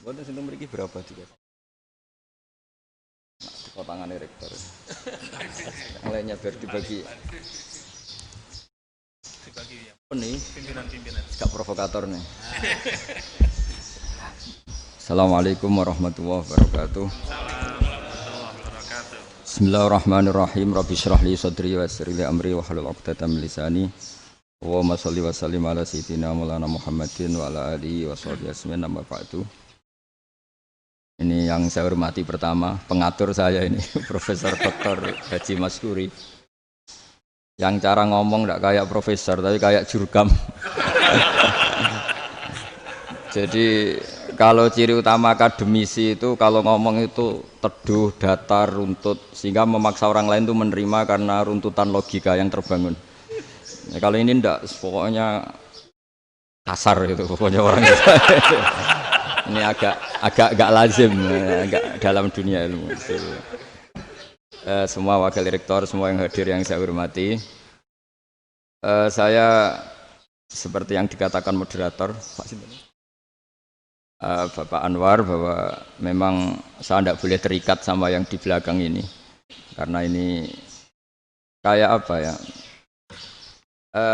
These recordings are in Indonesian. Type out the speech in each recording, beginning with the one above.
Buatnya sinten mriki berapa juga? Kok tangannya rektor. Yang lainnya biar dibagi. Apa nih? Pimpinan-pimpinan. Gak provokator nih. Assalamualaikum warahmatullahi wabarakatuh. Bismillahirrahmanirrahim. Rabbi shrah li sadri wa yassir li amri wa hlul 'uqdatam min lisani. Allahumma shalli wa sallim ala sayyidina Maulana Muhammadin wa ala alihi wa sahbihi ajmain. Amma ba'du. Ini yang saya hormati pertama, pengatur saya ini Profesor Dr. Haji Maskuri. Yang cara ngomong tidak kayak profesor tapi kayak jurkam. Jadi kalau ciri utama akademisi itu kalau ngomong itu teduh, datar, runtut, sehingga memaksa orang lain itu menerima karena runtutan logika yang terbangun. Ya, kalau ini tidak, pokoknya kasar gitu, pokoknya orang itu. Ini agak lazim, agak dalam dunia ilmu. Semua wakil rektor, semua yang hadir yang saya hormati, saya seperti yang dikatakan moderator Bapak Anwar bahwa memang saya tidak boleh terikat sama yang di belakang ini, karena ini kayak apa ya?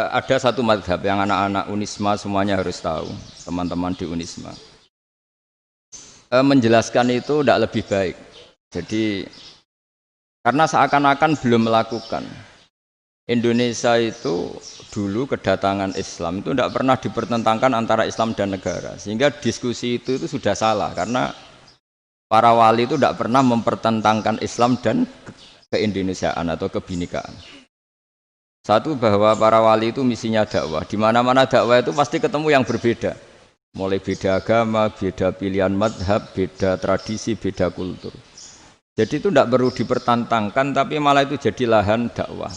Ada satu madhab yang anak-anak Unisma semuanya harus tahu, teman-teman di Unisma. Menjelaskan itu tidak lebih baik. Jadi karena seakan-akan belum melakukan. Indonesia itu dulu kedatangan Islam itu tidak pernah dipertentangkan antara Islam dan negara, sehingga diskusi itu sudah salah karena para wali itu tidak pernah mempertentangkan Islam dan keindonesiaan atau kebinekaan. Satu, bahwa para wali itu misinya dakwah, di mana-mana dakwah itu pasti ketemu yang berbeda. Mulai beda agama, beda pilihan madhab, beda tradisi, beda kultur. Jadi itu tidak perlu dipertentangkan, tapi malah itu jadi lahan dakwah.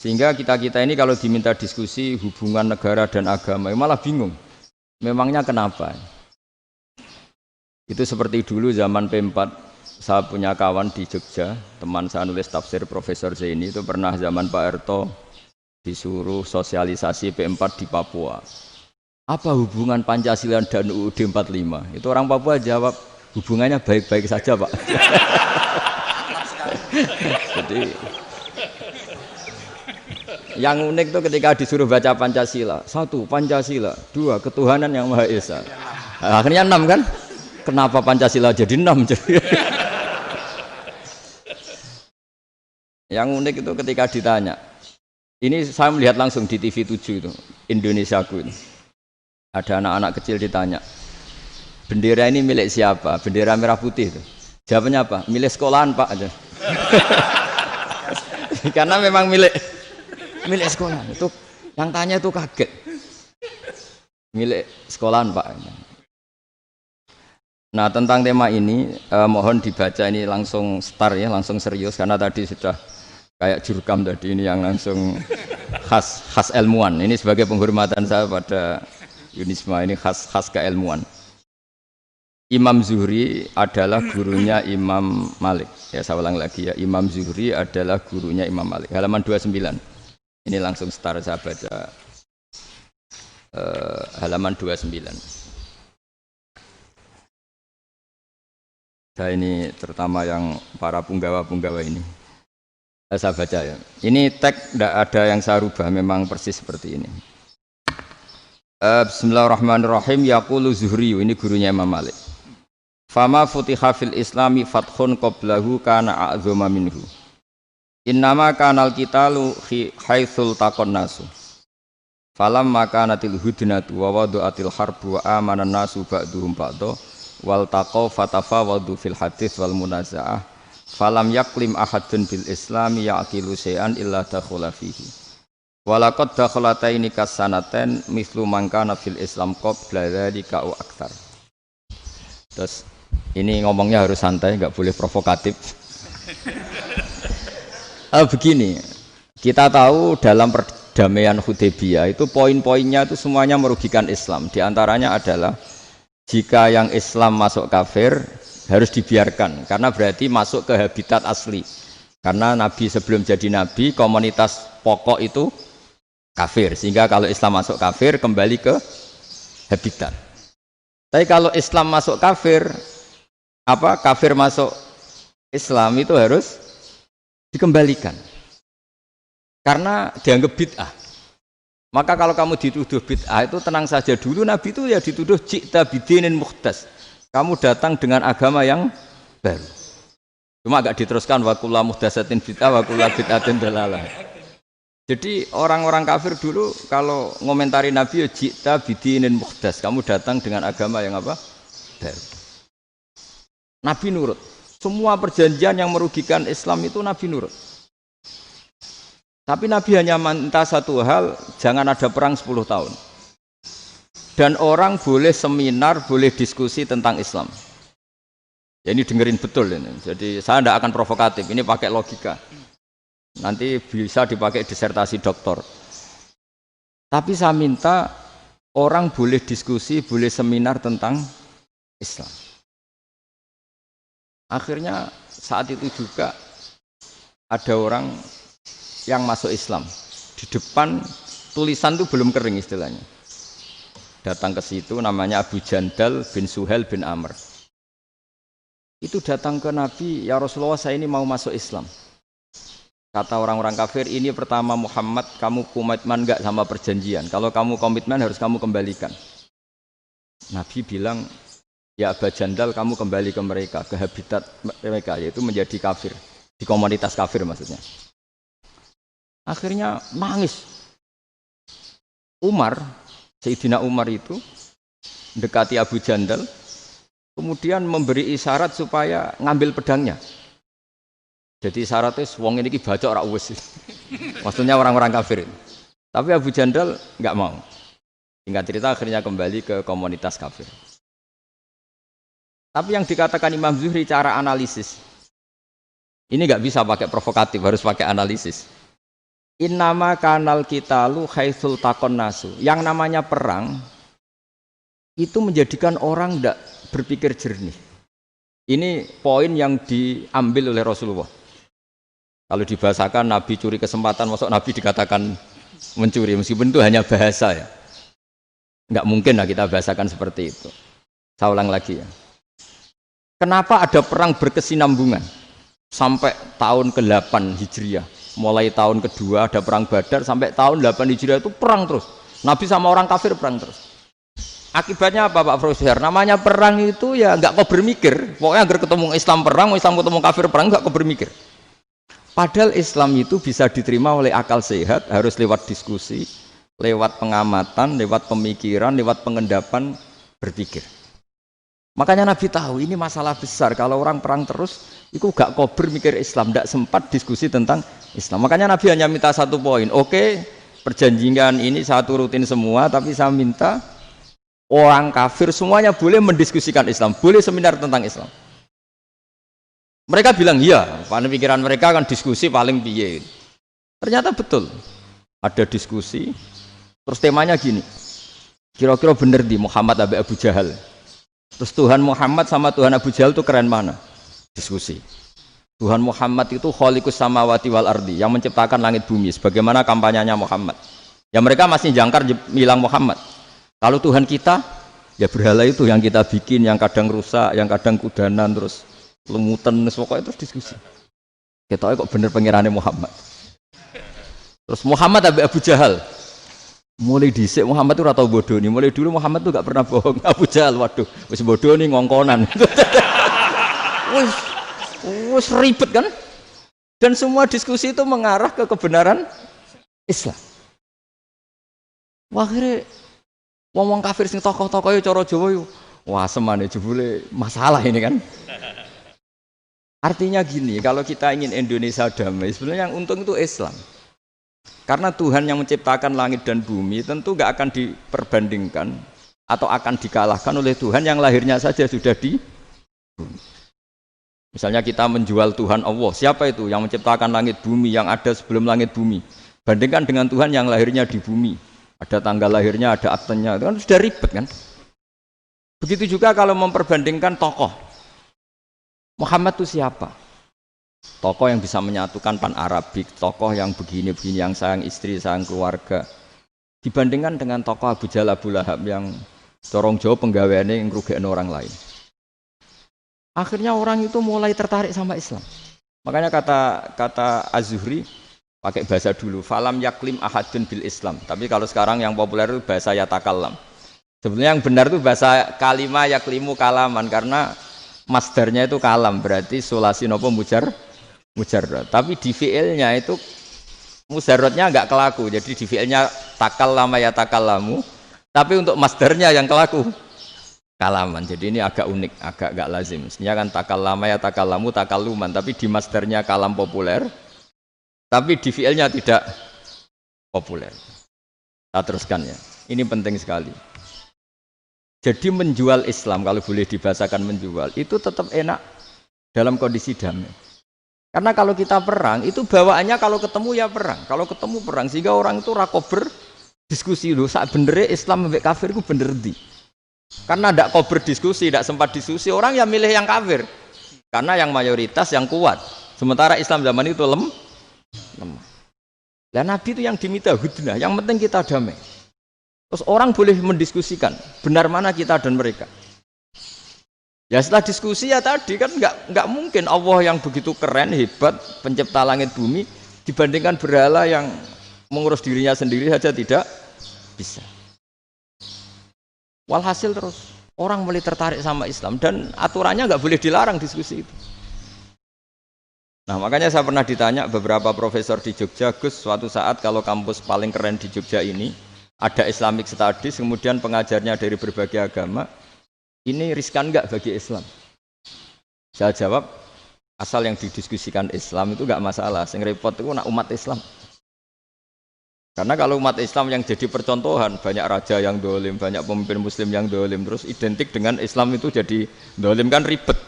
Sehingga kita-kita ini kalau diminta diskusi hubungan negara dan agama, malah bingung. Memangnya kenapa? Itu seperti dulu zaman P4, saya punya kawan di Jogja, teman saya nulis tafsir Profesor Zaini, itu pernah zaman Pak Erto disuruh sosialisasi P4 di Papua. Apa hubungan Pancasila dan UUD 45? Itu orang Papua jawab, hubungannya baik-baik saja, Pak. Jadi yang unik itu ketika disuruh baca Pancasila. 1. Pancasila. 2. Ketuhanan yang Maha Esa. Akhirnya 6 kan? Kenapa Pancasila jadi 6? Yang unik itu ketika ditanya. Ini saya melihat langsung di TV 7 itu, Indonesiaku itu. Ada anak-anak kecil ditanya, bendera ini milik siapa? Bendera merah putih itu. Jawabannya apa? Milik sekolahan, Pak. Aja. Karena memang milik sekolahan. Itu yang tanya itu kaget. Milik sekolahan, Pak. Nah, tentang tema ini mohon dibaca ini langsung start ya, langsung serius karena tadi sudah kayak jurkam tadi, ini yang langsung khas ilmuwan. Ini sebagai penghormatan saya pada Unisma, ini khas keilmuan. Imam Zuhri adalah gurunya Imam Malik. Ya, saya ulang lagi ya, Imam Zuhri adalah gurunya Imam Malik. Halaman 29. Ini langsung start saya baca halaman 29. Saya ini terutama yang para punggawa-punggawa ini. Saya baca ya. Ini teks tidak ada yang saya rubah, memang persis seperti ini. Bismillahirrahmanirrahim. Yaqulu Zuhri, ini gurunya Imam Malik. Fama futiha fil islami fathun qablahu kana a'zama minhu. Innama kanal qitalu haitsul taqon nasu. Falamma kanatil hudnatu wa wadu'atil harbu wa amana nasu ba'duhum ba'da wal taqaw fatafawadu fil hadits wal munazaah. Falam yaklim ahadun bil islami yaqilu syai'an illa dakhula fihi. Walaqad dakhalataini kasanaten mislu mangkana fil Islam qabla dzalika au aktsar. Terus ini ngomongnya harus santai, enggak boleh provokatif. Begini, kita tahu dalam perdamaian Hudaybiyah itu poin-poinnya itu semuanya merugikan Islam. Di antaranya adalah jika yang Islam masuk kafir harus dibiarkan karena berarti masuk ke habitat asli. Karena Nabi sebelum jadi Nabi komunitas pokok itu kafir, sehingga kalau Islam masuk kafir kembali ke habitat. Tapi kalau Islam masuk kafir, apa kafir masuk Islam itu harus dikembalikan. Karena dianggap bid'ah. Maka kalau kamu dituduh bid'ah itu tenang saja dulu, Nabi itu ya dituduh ji'ta bidinin muhdas. Kamu datang dengan agama yang baru. Cuma agak diteruskan wa kullu muhdatsatin bid'ah wa kullu bid'atin dalalah. Jadi orang-orang kafir dulu kalau ngomentari Nabi ya ji'ta bidinin muhdas. Kamu datang dengan agama yang apa? Baru. Nabi nurut. Semua perjanjian yang merugikan Islam itu Nabi nurut. Tapi Nabi hanya minta satu hal, jangan ada perang 10 tahun. Dan orang boleh seminar, boleh diskusi tentang Islam. Ya, ini dengerin betul ini. Jadi saya tidak akan provokatif, ini pakai logika. Nanti bisa dipakai disertasi doktor. Tapi saya minta orang boleh diskusi, boleh seminar tentang Islam. Akhirnya saat itu juga ada orang yang masuk Islam. Di depan tulisan itu belum kering istilahnya. Datang ke situ namanya Abu Jandal bin Suhail bin Amr. Itu datang ke Nabi, ya Rasulullah saya ini mau masuk Islam. Kata orang-orang kafir, ini pertama Muhammad, kamu komitmen enggak sama perjanjian? Kalau kamu komitmen harus kamu kembalikan. Nabi bilang, ya Abu Jandal kamu kembali ke mereka, ke habitat mereka, yaitu menjadi kafir. Di komunitas kafir maksudnya. Akhirnya nangis. Umar, Sayyidina Umar itu mendekati Abu Jandal, kemudian memberi isyarat supaya ngambil pedangnya. Jadi isyaratnya wong ini baca ora wis. Maksudnya orang-orang kafir. Tapi Abu Jandal enggak mau. Singkat cerita akhirnya kembali ke komunitas kafir. Tapi yang dikatakan Imam Zuhri cara analisis. Ini enggak bisa pakai provokatif, harus pakai analisis. Innama kanal qitalu haitsul taqon nasu. Yang namanya perang itu menjadikan orang tidak berpikir jernih. Ini poin yang diambil oleh Rasulullah. Kalau dibahasakan Nabi curi kesempatan, masuk Nabi dikatakan mencuri, meskipun itu hanya bahasa ya. Enggak mungkin lah kita bahasakan seperti itu. Saya ulang lagi ya. Kenapa ada perang berkesinambungan sampai tahun ke-8 Hijriah? Mulai tahun kedua ada perang Badar sampai tahun 8 Hijriah itu perang terus. Nabi sama orang kafir perang terus. Akibatnya apa Pak Profesor? Namanya perang itu ya nggak kau bermikir. Pokoknya agar ketemu Islam perang, Islam ketemu kafir perang nggak kau bermikir. Padahal Islam itu bisa diterima oleh akal sehat, harus lewat diskusi, lewat pengamatan, lewat pemikiran, lewat pengendapan berpikir. Makanya Nabi tahu ini masalah besar. Kalau orang perang terus, itu gak kober mikir Islam, tidak sempat diskusi tentang Islam. Makanya Nabi hanya minta satu poin. Oke, perjanjian ini satu rutin semua, tapi saya minta orang kafir semuanya boleh mendiskusikan Islam, boleh seminar tentang Islam. Mereka bilang iya, pada pikiran mereka kan diskusi paling piye. Ternyata betul, ada diskusi. Terus temanya gini, kira-kira bener di Muhammad Abu Jahal. Terus Tuhan Muhammad sama Tuhan Abu Jahal itu keren mana? Diskusi. Tuhan Muhammad itu khaliqus samawati wal ardi, yang menciptakan langit bumi. Sebagaimana kampanyenya Muhammad. Ya mereka masih jangkar bilang Muhammad. Kalau Tuhan kita, ya berhala itu yang kita bikin, yang kadang rusak, yang kadang kudanan, terus lumutan, pokoknya terus diskusi. Kita kok bener pengirannya Muhammad. Terus Muhammad Abu Jahal. Mulai dhisik Muhammad itu ratau bodoh nih. Mulai dulu Muhammad itu gak pernah bohong. Abu Jahal, waduh, wis bodoh nih ngongkonan. Wis ribet kan? Dan semua diskusi itu mengarah ke kebenaran Islam. Wah, akhirnya ngomong kafir sing tokoh-tokohnya cara Jawa yo. Wah, semane jebule masalah ini kan. Artinya gini, kalau kita ingin Indonesia damai, sebenarnya yang untung itu Islam. Karena Tuhan yang menciptakan langit dan bumi tentu gak akan diperbandingkan atau akan dikalahkan oleh Tuhan yang lahirnya saja sudah di bumi. Misalnya kita menjual Tuhan Allah, siapa itu yang menciptakan langit bumi, yang ada sebelum langit bumi? Bandingkan dengan Tuhan yang lahirnya di bumi, ada tanggal lahirnya, ada aktenya, itu kan sudah ribet kan? Begitu juga kalau memperbandingkan tokoh. Muhammad itu siapa? Tokoh yang bisa menyatukan pan-Arabik, tokoh yang begini-begini, yang sayang istri, sayang keluarga. Dibandingkan dengan tokoh Abu Jahal, Abu Lahab yang Corong Jawa penggaweane ngrugekno orang lain. Akhirnya orang itu mulai tertarik sama Islam. Makanya kata Az-Zuhri pakai bahasa dulu, falam yaklim ahadun bil Islam. Tapi kalau sekarang yang populer itu bahasa yatakallam. Sebenarnya yang benar itu bahasa kalimah yaklimu kalaman karena masdarnya itu kalam, berarti sulasi nopo mujarrad. Tapi di fiilnya itu mujarradnya enggak kelaku. Jadi di fiilnya takallama yatakallamu, tapi untuk masdarnya yang kelaku kalaman. Jadi ini agak unik, agak enggak lazim. Mestinya kan takallama yatakallamu takalluman, tapi di masdarnya kalam populer, tapi di fiilnya tidak populer. Kita teruskan ya. Ini penting sekali. Jadi menjual Islam, kalau boleh dibahasakan menjual, itu tetap enak dalam kondisi damai. Karena kalau kita perang, itu bawaannya kalau ketemu ya perang. Kalau ketemu perang, sehingga orang itu rakober diskusi dulu. Saat benernya Islam sampai kafir itu bener di. Karena tidak kober diskusi, tidak sempat diskusi, orang yang milih yang kafir. Karena yang mayoritas yang kuat. Sementara Islam zaman itu lemah. Dan Nabi itu yang diminta hudnah, yang penting kita damai. Terus orang boleh mendiskusikan benar mana kita dan mereka. Ya setelah diskusi ya tadi kan nggak mungkin Allah yang begitu keren hebat pencipta langit bumi dibandingkan berhala yang mengurus dirinya sendiri saja tidak bisa. Walhasil terus orang mulai tertarik sama Islam dan aturannya nggak boleh dilarang diskusi itu. Nah makanya saya pernah ditanya beberapa profesor di Jogja, Gus suatu saat kalau kampus paling keren di Jogja ini ada Islamic Studies, kemudian pengajarnya dari berbagai agama, ini riskan enggak bagi Islam? Saya jawab, asal yang didiskusikan Islam itu enggak masalah, yang repot itu nak umat Islam. Karena kalau umat Islam yang jadi percontohan, banyak raja yang dolim, banyak pemimpin muslim yang dolim, terus identik dengan Islam itu jadi dolim kan ribet.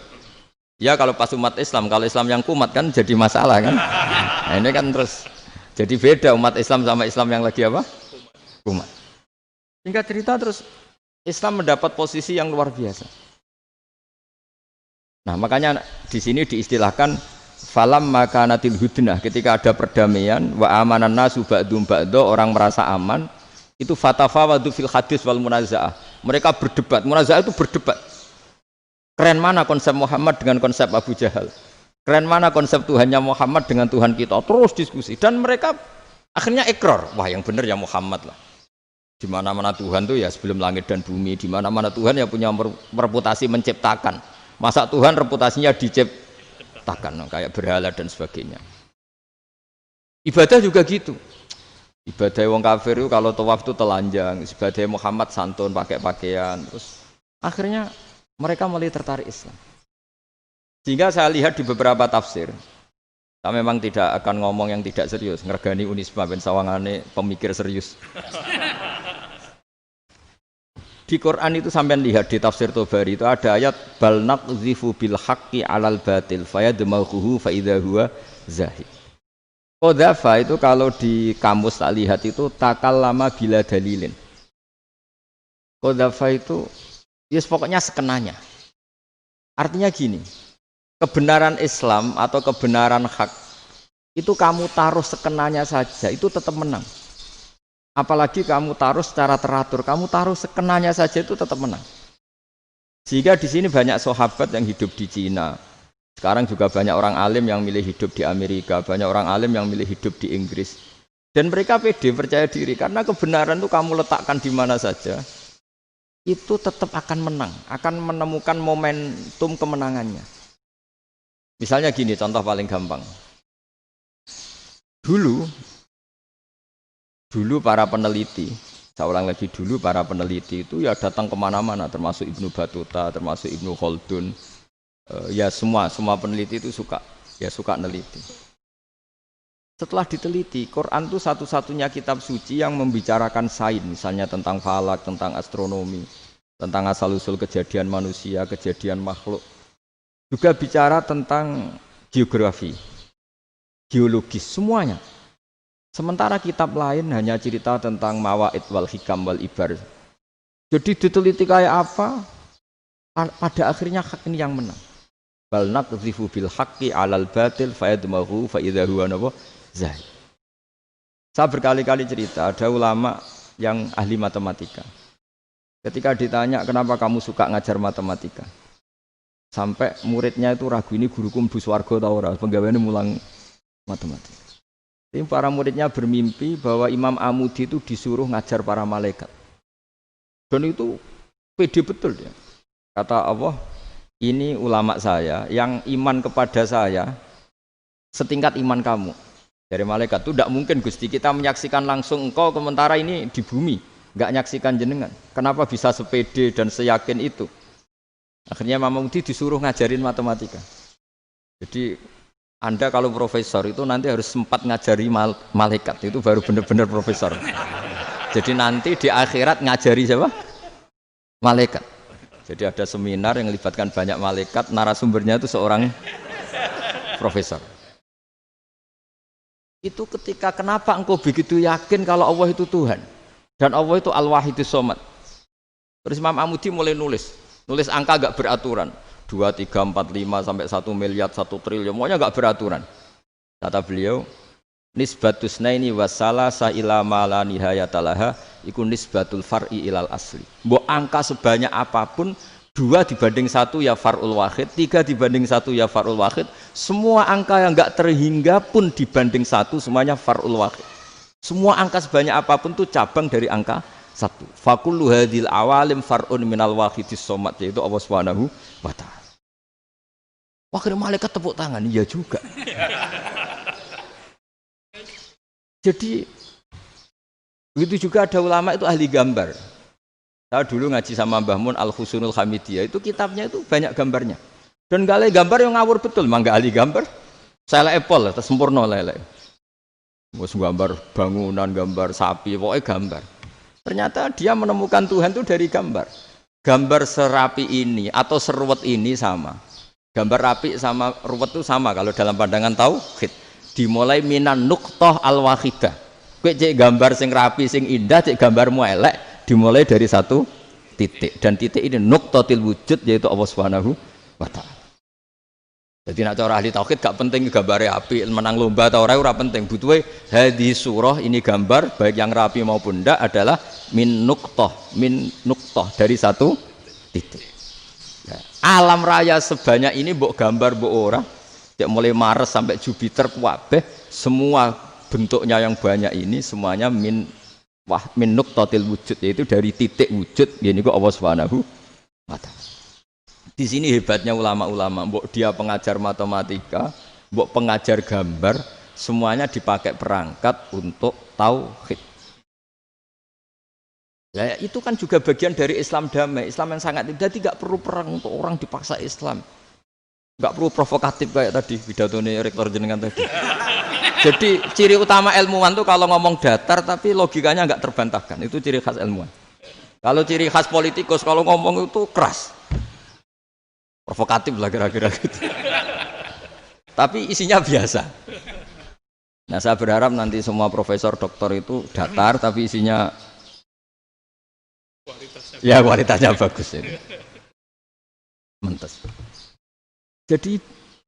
Ya kalau pas umat Islam, kalau Islam yang kumat kan jadi masalah kan. Nah ini kan terus jadi beda umat Islam sama Islam yang lagi apa? Umat. Singkat cerita terus Islam mendapat posisi yang luar biasa. Nah makanya di sini diistilahkan falam makanatil hudnah, ketika ada perdamaian wa amanan nasu ba'dum ba'do, orang merasa aman, itu fatafawadu fil hadis wal munazaah. Mereka berdebat, munazaah itu berdebat. Keren mana konsep Muhammad dengan konsep Abu Jahal? Keren mana konsep Tuhannya Muhammad dengan Tuhan kita? Terus diskusi dan mereka akhirnya ikrar, wah yang benar ya Muhammad lah. Di mana-mana Tuhan tuh ya sebelum langit dan bumi, di mana-mana Tuhan ya punya reputasi menciptakan. Masa Tuhan reputasinya diciptakan, kayak berhala dan sebagainya. Ibadah juga gitu. Ibadah wong kafir itu kalau tawaf itu telanjang, ibadah Muhammad santun pakai pakaian. Terus akhirnya mereka mulai tertarik Islam. Sehingga saya lihat di beberapa tafsir, saya memang tidak akan ngomong yang tidak serius, ngergani Unisba ben sawangane pemikir serius. Di Quran itu sampean lihat di tafsir Tobari itu ada ayat bal naqzifu bil haqqi 'alal batil fayadmaghuhu fa idza huwa zahid. Qadzafa itu kalau di kamus tak lihat itu takallama bila dalilin. Qadzafa itu yes pokoknya sekenanya. Artinya gini, kebenaran Islam atau kebenaran hak itu kamu taruh sekenanya saja itu tetap menang. Apalagi kamu taruh secara teratur, kamu taruh sekenanya saja itu tetap menang. Sehingga di sini banyak sahabat yang hidup di Cina. Sekarang juga banyak orang alim yang milih hidup di Amerika, banyak orang alim yang milih hidup di Inggris. Dan mereka pede, percaya diri karena kebenaran itu kamu letakkan di mana saja, itu tetap akan menang, akan menemukan momentum kemenangannya. Misalnya gini, contoh paling gampang. Dulu para peneliti, saya ulang lagi dulu para peneliti itu ya datang kemana-mana, termasuk Ibnu Battuta, termasuk Ibnu Khaldun, ya semua peneliti itu suka neliti. Setelah diteliti, Quran itu satu-satunya kitab suci yang membicarakan sains, misalnya tentang falak, tentang astronomi, tentang asal-usul kejadian manusia, kejadian makhluk. Juga bicara tentang geografi, geologis, semuanya. Sementara kitab lain hanya cerita tentang mawaid wal hikam wal ibar. Jadi diteliti kayak apa, pada akhirnya hak ini yang menang. Bal naqdhifu bil haqqi 'alal batil fayadmaghu fa idza huwa zahid. Saya berkali-kali cerita, ada ulama yang ahli matematika. Ketika ditanya kenapa kamu suka ngajar matematika, sampai muridnya itu ragu ini guruku mlebu swarga ta ora, penggaweane mulang matematika. Jadi para muridnya bermimpi bahwa Imam Amudi itu disuruh ngajar para malaikat. Dan itu pede betul dia. Kata Allah, ini ulama saya yang iman kepada saya setingkat iman kamu. Dari malaikat itu tidak mungkin Gusti kita menyaksikan langsung engkau sementara ini di bumi, nggak nyaksikan jenengan. Kenapa bisa sepede dan seyakin itu? Akhirnya Imam Amudi disuruh ngajarin matematika. Jadi Anda kalau profesor itu nanti harus sempat ngajari malaikat, itu baru benar-benar profesor. Jadi nanti di akhirat ngajari siapa? Malaikat. Jadi ada seminar yang melibatkan banyak malaikat, narasumbernya itu seorang profesor. Itu ketika kenapa engkau begitu yakin kalau Allah itu Tuhan dan Allah itu Al-Wahidus Shomad. Terus Imam Amudi mulai nulis angka gak beraturan 2, 3, 4, 5 sampai 1 miliar 1 triliun, pokoknya gak beraturan. Kata beliau, nisbatus naini wasalasa ila ma la nihayatalaha iku nisbatul far'i ilal asli. Mbok angka sebanyak apapun 2 dibanding 1 ya far'ul wahid, 3 dibanding 1 ya far'ul wahid. Semua angka yang gak terhingga pun dibanding 1 semuanya far'ul wahid. Semua angka sebanyak apapun itu cabang dari angka 1. Fakullu hadil awalim far'un minal wahidis somad, yaitu Allah Subhanahu wa ta'ala. Akhirnya malaikat tepuk tangan, iya juga. Jadi begitu juga ada ulama itu ahli gambar. Saya dulu ngaji sama Mbah Mun Al-Husunul Hamidiyah, itu kitabnya itu banyak gambarnya. Dan gale gambar yang ngawur betul, mangga ahli gambar. Saya epol, sempurna lele. Wes gambar bangunan, gambar sapi, pokoknya gambar. Ternyata dia menemukan Tuhan itu dari gambar. Gambar serapi ini atau seruwet ini sama. Gambar rapi sama ruwet itu sama kalau dalam pandangan tauhid. Dimulai minan nuqtah al-wahidah. Kowe cek gambar sing rapi sing indah, cek gambarmu elek, dimulai dari 1 titik. Dan titik ini nuqtatil wujud, yaitu Allah Subhanahu wa ta'ala. Jadi nak cara ahli tauhid gak penting gambarnya api, menang lomba atau ora penting. Butuhe hadis surah ini gambar baik yang rapi maupun ndak adalah min nuqtah dari 1 titik. Ya. Alam raya sebanyak ini mbok gambar mbok ora, cek mulai Mars sampai Jupiter kabeh semua bentuknya yang banyak ini semuanya min nuqtatil wujud, yaitu dari titik wujud. Ini kok Allah Subhanahu wa ta'ala. Di sini hebatnya ulama-ulama, mbok dia pengajar matematika, mbok pengajar gambar, semuanya dipakai perangkat untuk tauhid. Ya, itu kan juga bagian dari Islam damai, Islam yang sangat jadi tidak perlu perang untuk orang dipaksa Islam. Enggak perlu provokatif kayak tadi pidatone rektor jenengan tadi. Jadi ciri utama ilmuwan tuh kalau ngomong datar tapi logikanya enggak terbantahkan, itu ciri khas ilmuwan. Kalau ciri khas politikus kalau ngomong itu keras. Provokatif lah kira-kira gitu. Tapi isinya biasa. Nah, saya berharap nanti semua profesor doktor itu datar tapi isinya kualitasnya bagus ini. Mentes. Jadi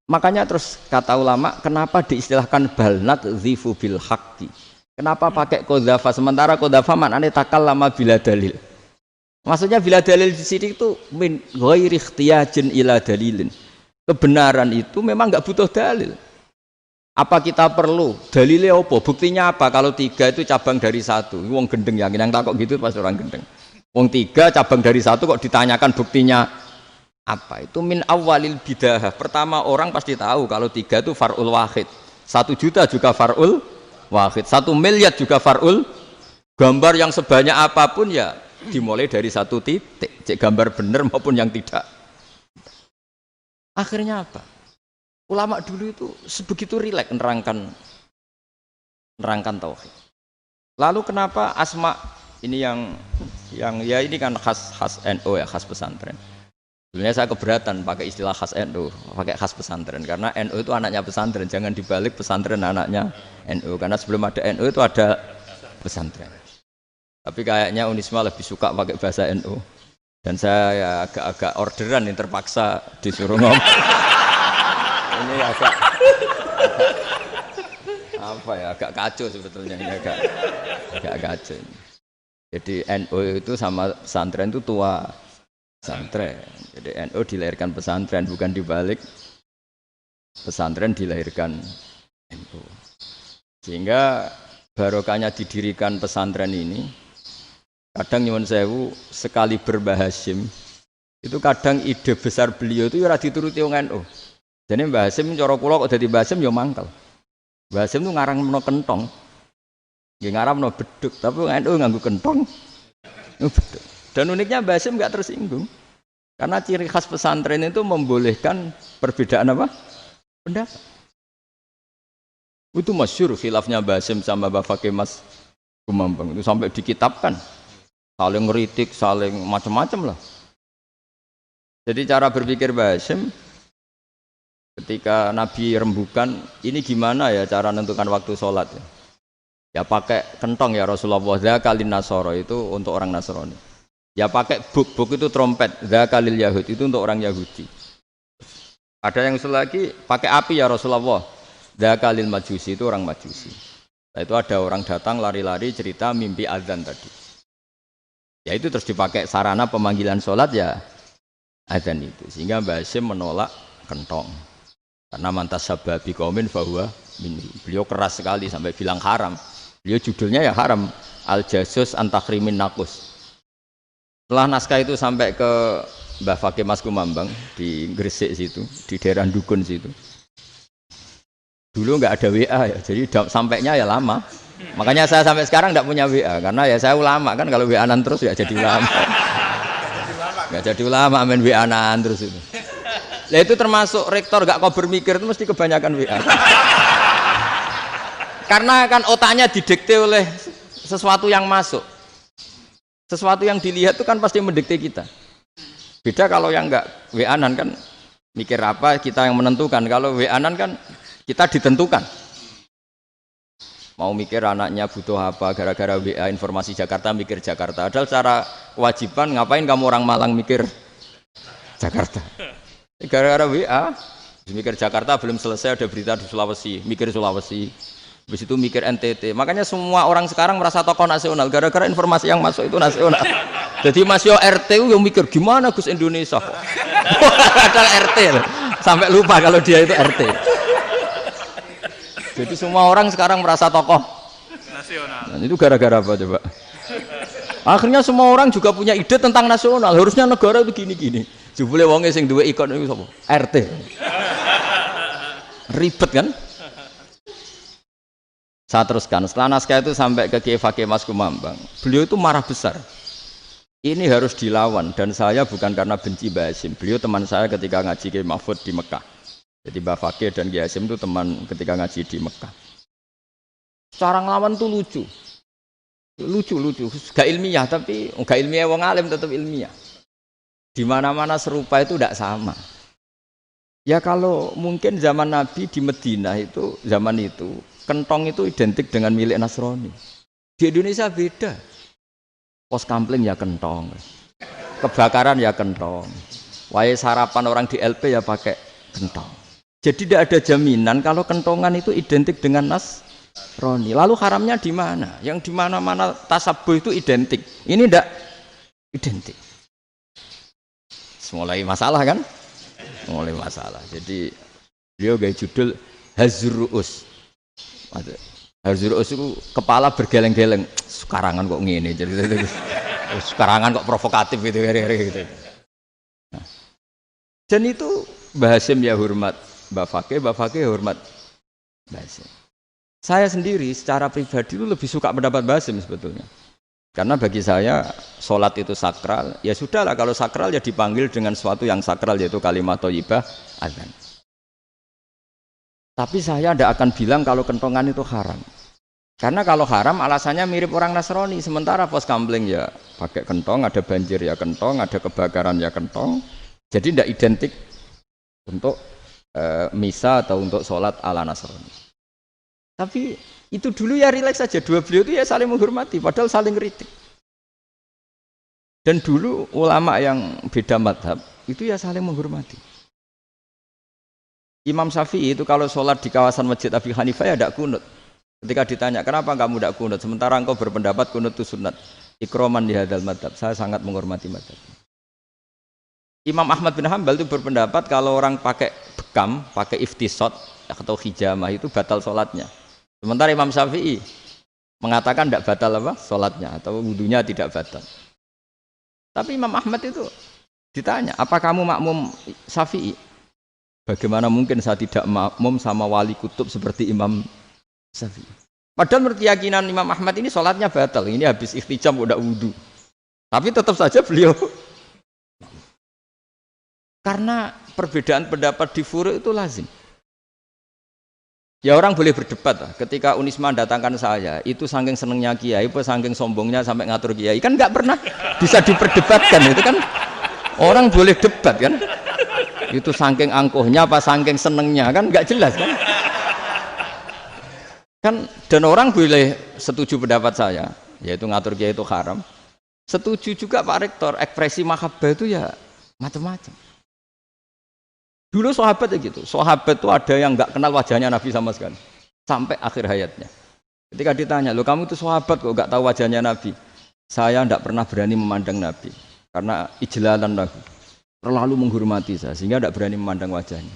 makanya terus kata ulama, kenapa diistilahkan balnat zifu bil haqqi? Kenapa pakai qadzafa sementara qadzafa maknanya takallama bila dalil? Maksudnya bila dalil di sini itu min ghairi ikhtiyajin ila dalilin. Kebenaran itu memang enggak butuh dalil. Apa kita perlu dalilnya apa? Buktinya apa? Kalau 3 itu cabang dari 1. Wong gendeng yang takok gitu pas orang gendeng. Wong 3 cabang dari 1 kok ditanyakan buktinya apa? Itu min awalil bidah. Pertama orang pasti tahu kalau 3 itu far'ul wahid. 1 juta juga far'ul wahid. 1 miliar juga far'ul. Gambar yang sebanyak apapun ya dimulai dari 1 titik, cek gambar benar maupun yang tidak. Akhirnya apa? Ulama dulu itu sebegitu rileks nerangkan tauhid. Lalu kenapa asma ini yang ya ini kan khas NU ya, khas pesantren. Sebenarnya saya keberatan pakai istilah khas NU, pakai khas pesantren karena NU itu anaknya pesantren, jangan dibalik pesantren anaknya NU karena sebelum ada NU itu ada pesantren. Tapi kayaknya Unisma lebih suka pakai bahasa NU. Dan saya ya agak orderan yang terpaksa disuruh ngomong. Ini agak apa ya, agak kacau sebetulnya ini agak kacau. Jadi NU itu sama pesantren itu tua pesantren. Jadi NU dilahirkan pesantren, bukan dibalik pesantren dilahirkan NU. Sehingga barokahnya didirikan pesantren ini, kadang nyuwun sewu sekali berbahasim itu kadang ide besar beliau itu ora dituruti wong NU. Jadi Mbah Hasim cara kula kok dadi Mbah Hasim ya mangkel. Mbah Hasim itu ngarangno kentong. Nggih ngaramno beduk, tapi wong NU nganggo kentong. Beduk. Dan uniknya Mbah Hasim enggak tersinggung. Karena ciri khas pesantren itu membolehkan perbedaan apa? Pendapat. Itu masyhur khilafnya Mbah Hasim sama Mbah Fakih Mas Kumambang itu sampai dikitabkan. Saling ngeritik, saling macam-macam lah. Jadi cara berpikir Mbah Hasim ketika Nabi rembukan, ini gimana ya cara menentukan waktu sholat ya? Ya pakai kentong ya Rasulullah, dzakalin nasoro itu untuk orang Nasrani. Ya pakai buk itu trompet, dzakalil Yahud itu untuk orang Yahudi. Ada yang usul lagi pakai api ya Rasulullah, dzakalil Majusi itu orang Majusi. Nah, itu ada orang datang lari-lari cerita mimpi azan tadi. Ya itu terus dipakai sarana pemanggilan sholat ya azan itu. Sehingga Mbah Hasim menolak kentong. Karena mantas sababi qaumin fahuwa minhu. Beliau keras sekali sampai bilang haram. Beliau judulnya ya haram. Al-Jasus Antakrimin Nakus. Setelah naskah itu sampai ke Mbah Fakih Mas Kumambang di Gresik situ, di daerah Dukun situ. Dulu nggak ada WA ya, jadi sampainya ya lama. Makanya saya sampai sekarang nggak punya WA karena ya saya ulama kan, kalau WA-an terus ya jadi ulama. Nggak jadi ulama main WA-an terus itu. Lah itu termasuk rektor gak kau bermikir itu mesti kebanyakan WA. Karena kan otaknya didikte oleh sesuatu yang masuk. Sesuatu yang dilihat itu kan pasti mendikte kita. Beda kalau yang enggak WA-an kan mikir apa kita yang menentukan. Kalau WA-an kan kita ditentukan. Mau mikir anaknya butuh apa gara-gara WA informasi Jakarta mikir Jakarta. Padahal secara kewajiban ngapain kamu orang Malang mikir Jakarta? Gara-gara WA, mikir Jakarta belum selesai ada berita di Sulawesi, mikir Sulawesi. Habis itu mikir NTT. Makanya semua orang sekarang merasa tokoh nasional gara-gara informasi yang masuk itu nasional. Jadi Mas Yo RT yang mikir gimana Gus Indonesia kok. Padahal RT loh. Sampai lupa kalau dia itu RT. Jadi semua orang sekarang merasa tokoh nasional. Nah, itu gara-gara apa coba? Akhirnya semua orang juga punya ide tentang nasional. Harusnya negara itu gini-gini. Jebule wonge sing duwe ikon itu sapa? RT. Ribet kan? Saya teruskan. Setelah naskah itu sampai ke Kiai Fakih Mas Kumambang. Beliau itu marah besar. Ini harus dilawan dan saya bukan karena benci Mbah Hasim. Beliau teman saya ketika ngaji Kiai Mahfud di Mekah. Jadi Mbah Fakih dan Kiai Hasim itu teman ketika ngaji di Mekah. Cara ngelawan tuh lucu. Lucu. Gak ilmiah tapi gak ilmiah wong alim tetap ilmiah. Di mana-mana serupa itu tidak sama. Ya kalau mungkin zaman Nabi di Madinah itu zaman itu kentong itu identik dengan milik Nasrani. Di Indonesia beda. Pos kampling ya kentong, kebakaran ya kentong, wae sarapan orang di LP ya pakai kentong. Jadi tidak ada jaminan kalau kentongan itu identik dengan Nasrani. Lalu haramnya di mana? Yang di mana-mana tasabuh itu identik. Ini tidak identik. Mulai masalah kan? Mulai masalah. Jadi beliau gaya judul Hazruus. Hazruus itu kepala bergeleng-geleng. Sekarangan kok ngene. Jadi sekarangan kok provokatif gitu. Nah. Dan itu Mbah Hasim ya hormat Mbah Fakih ya hormat Mbah Hasim. Saya sendiri secara pribadi itu lebih suka pendapat Mbah Hasim sebetulnya. Karena bagi saya sholat itu sakral, ya sudahlah kalau sakral ya dipanggil dengan sesuatu yang sakral yaitu kalimat thayyibah azan. Tapi saya tidak akan bilang kalau kentongan itu haram. Karena kalau haram alasannya mirip orang Nasrani. Sementara pos kampling ya pakai kentong, ada banjir ya kentong, ada kebakaran ya kentong. Jadi tidak identik untuk misa atau untuk sholat ala Nasrani. Tapi itu dulu ya rileks saja, dua beliau itu ya saling menghormati, padahal saling kritik. Dan dulu ulama yang beda madhab itu ya saling menghormati. Imam Syafi'i itu kalau sholat di kawasan Masjid Abi Hanifah ya tidak kunut. Ketika ditanya kenapa kamu tidak kunut, sementara engkau berpendapat kunut itu sunat. Ikroman di hadal madhab, saya sangat menghormati madhab. Imam Ahmad bin Hambal itu berpendapat kalau orang pakai bekam, pakai iftisot atau hijamah itu batal sholatnya. Sementara Imam Syafi'i mengatakan tidak batal apa sholatnya atau wudunya tidak batal. Tapi Imam Ahmad itu ditanya, apa kamu makmum Syafi'i? Bagaimana mungkin saya tidak makmum sama wali kutub seperti Imam Syafi'i? Padahal menurut keyakinan Imam Ahmad ini sholatnya batal. Ini habis ikhtijam udah wudu. Tapi tetap saja beliau. Karena perbedaan pendapat di furu' itu lazim. Ya orang boleh berdebat lah. Ketika Unisma datangkan saya, itu saking senengnya kiai, apa saking sombongnya sampai ngatur kiai. Kan nggak pernah bisa diperdebatkan. Itu kan orang boleh debat kan. Itu saking angkuhnya apa saking senengnya kan nggak jelas kan. Dan orang boleh setuju pendapat saya, yaitu ngatur kiai itu haram. Setuju juga Pak Rektor, ekspresi mahabbah itu ya macam-macam. Dulu sahabat ya gitu, sahabat itu ada yang nggak kenal wajahnya Nabi sama sekali sampai akhir hayatnya. Ketika ditanya, lo kamu itu sahabat kok nggak tahu wajahnya Nabi? Saya tidak pernah berani memandang Nabi karena ijlalan Nabi, terlalu menghormati saya sehingga tidak berani memandang wajahnya.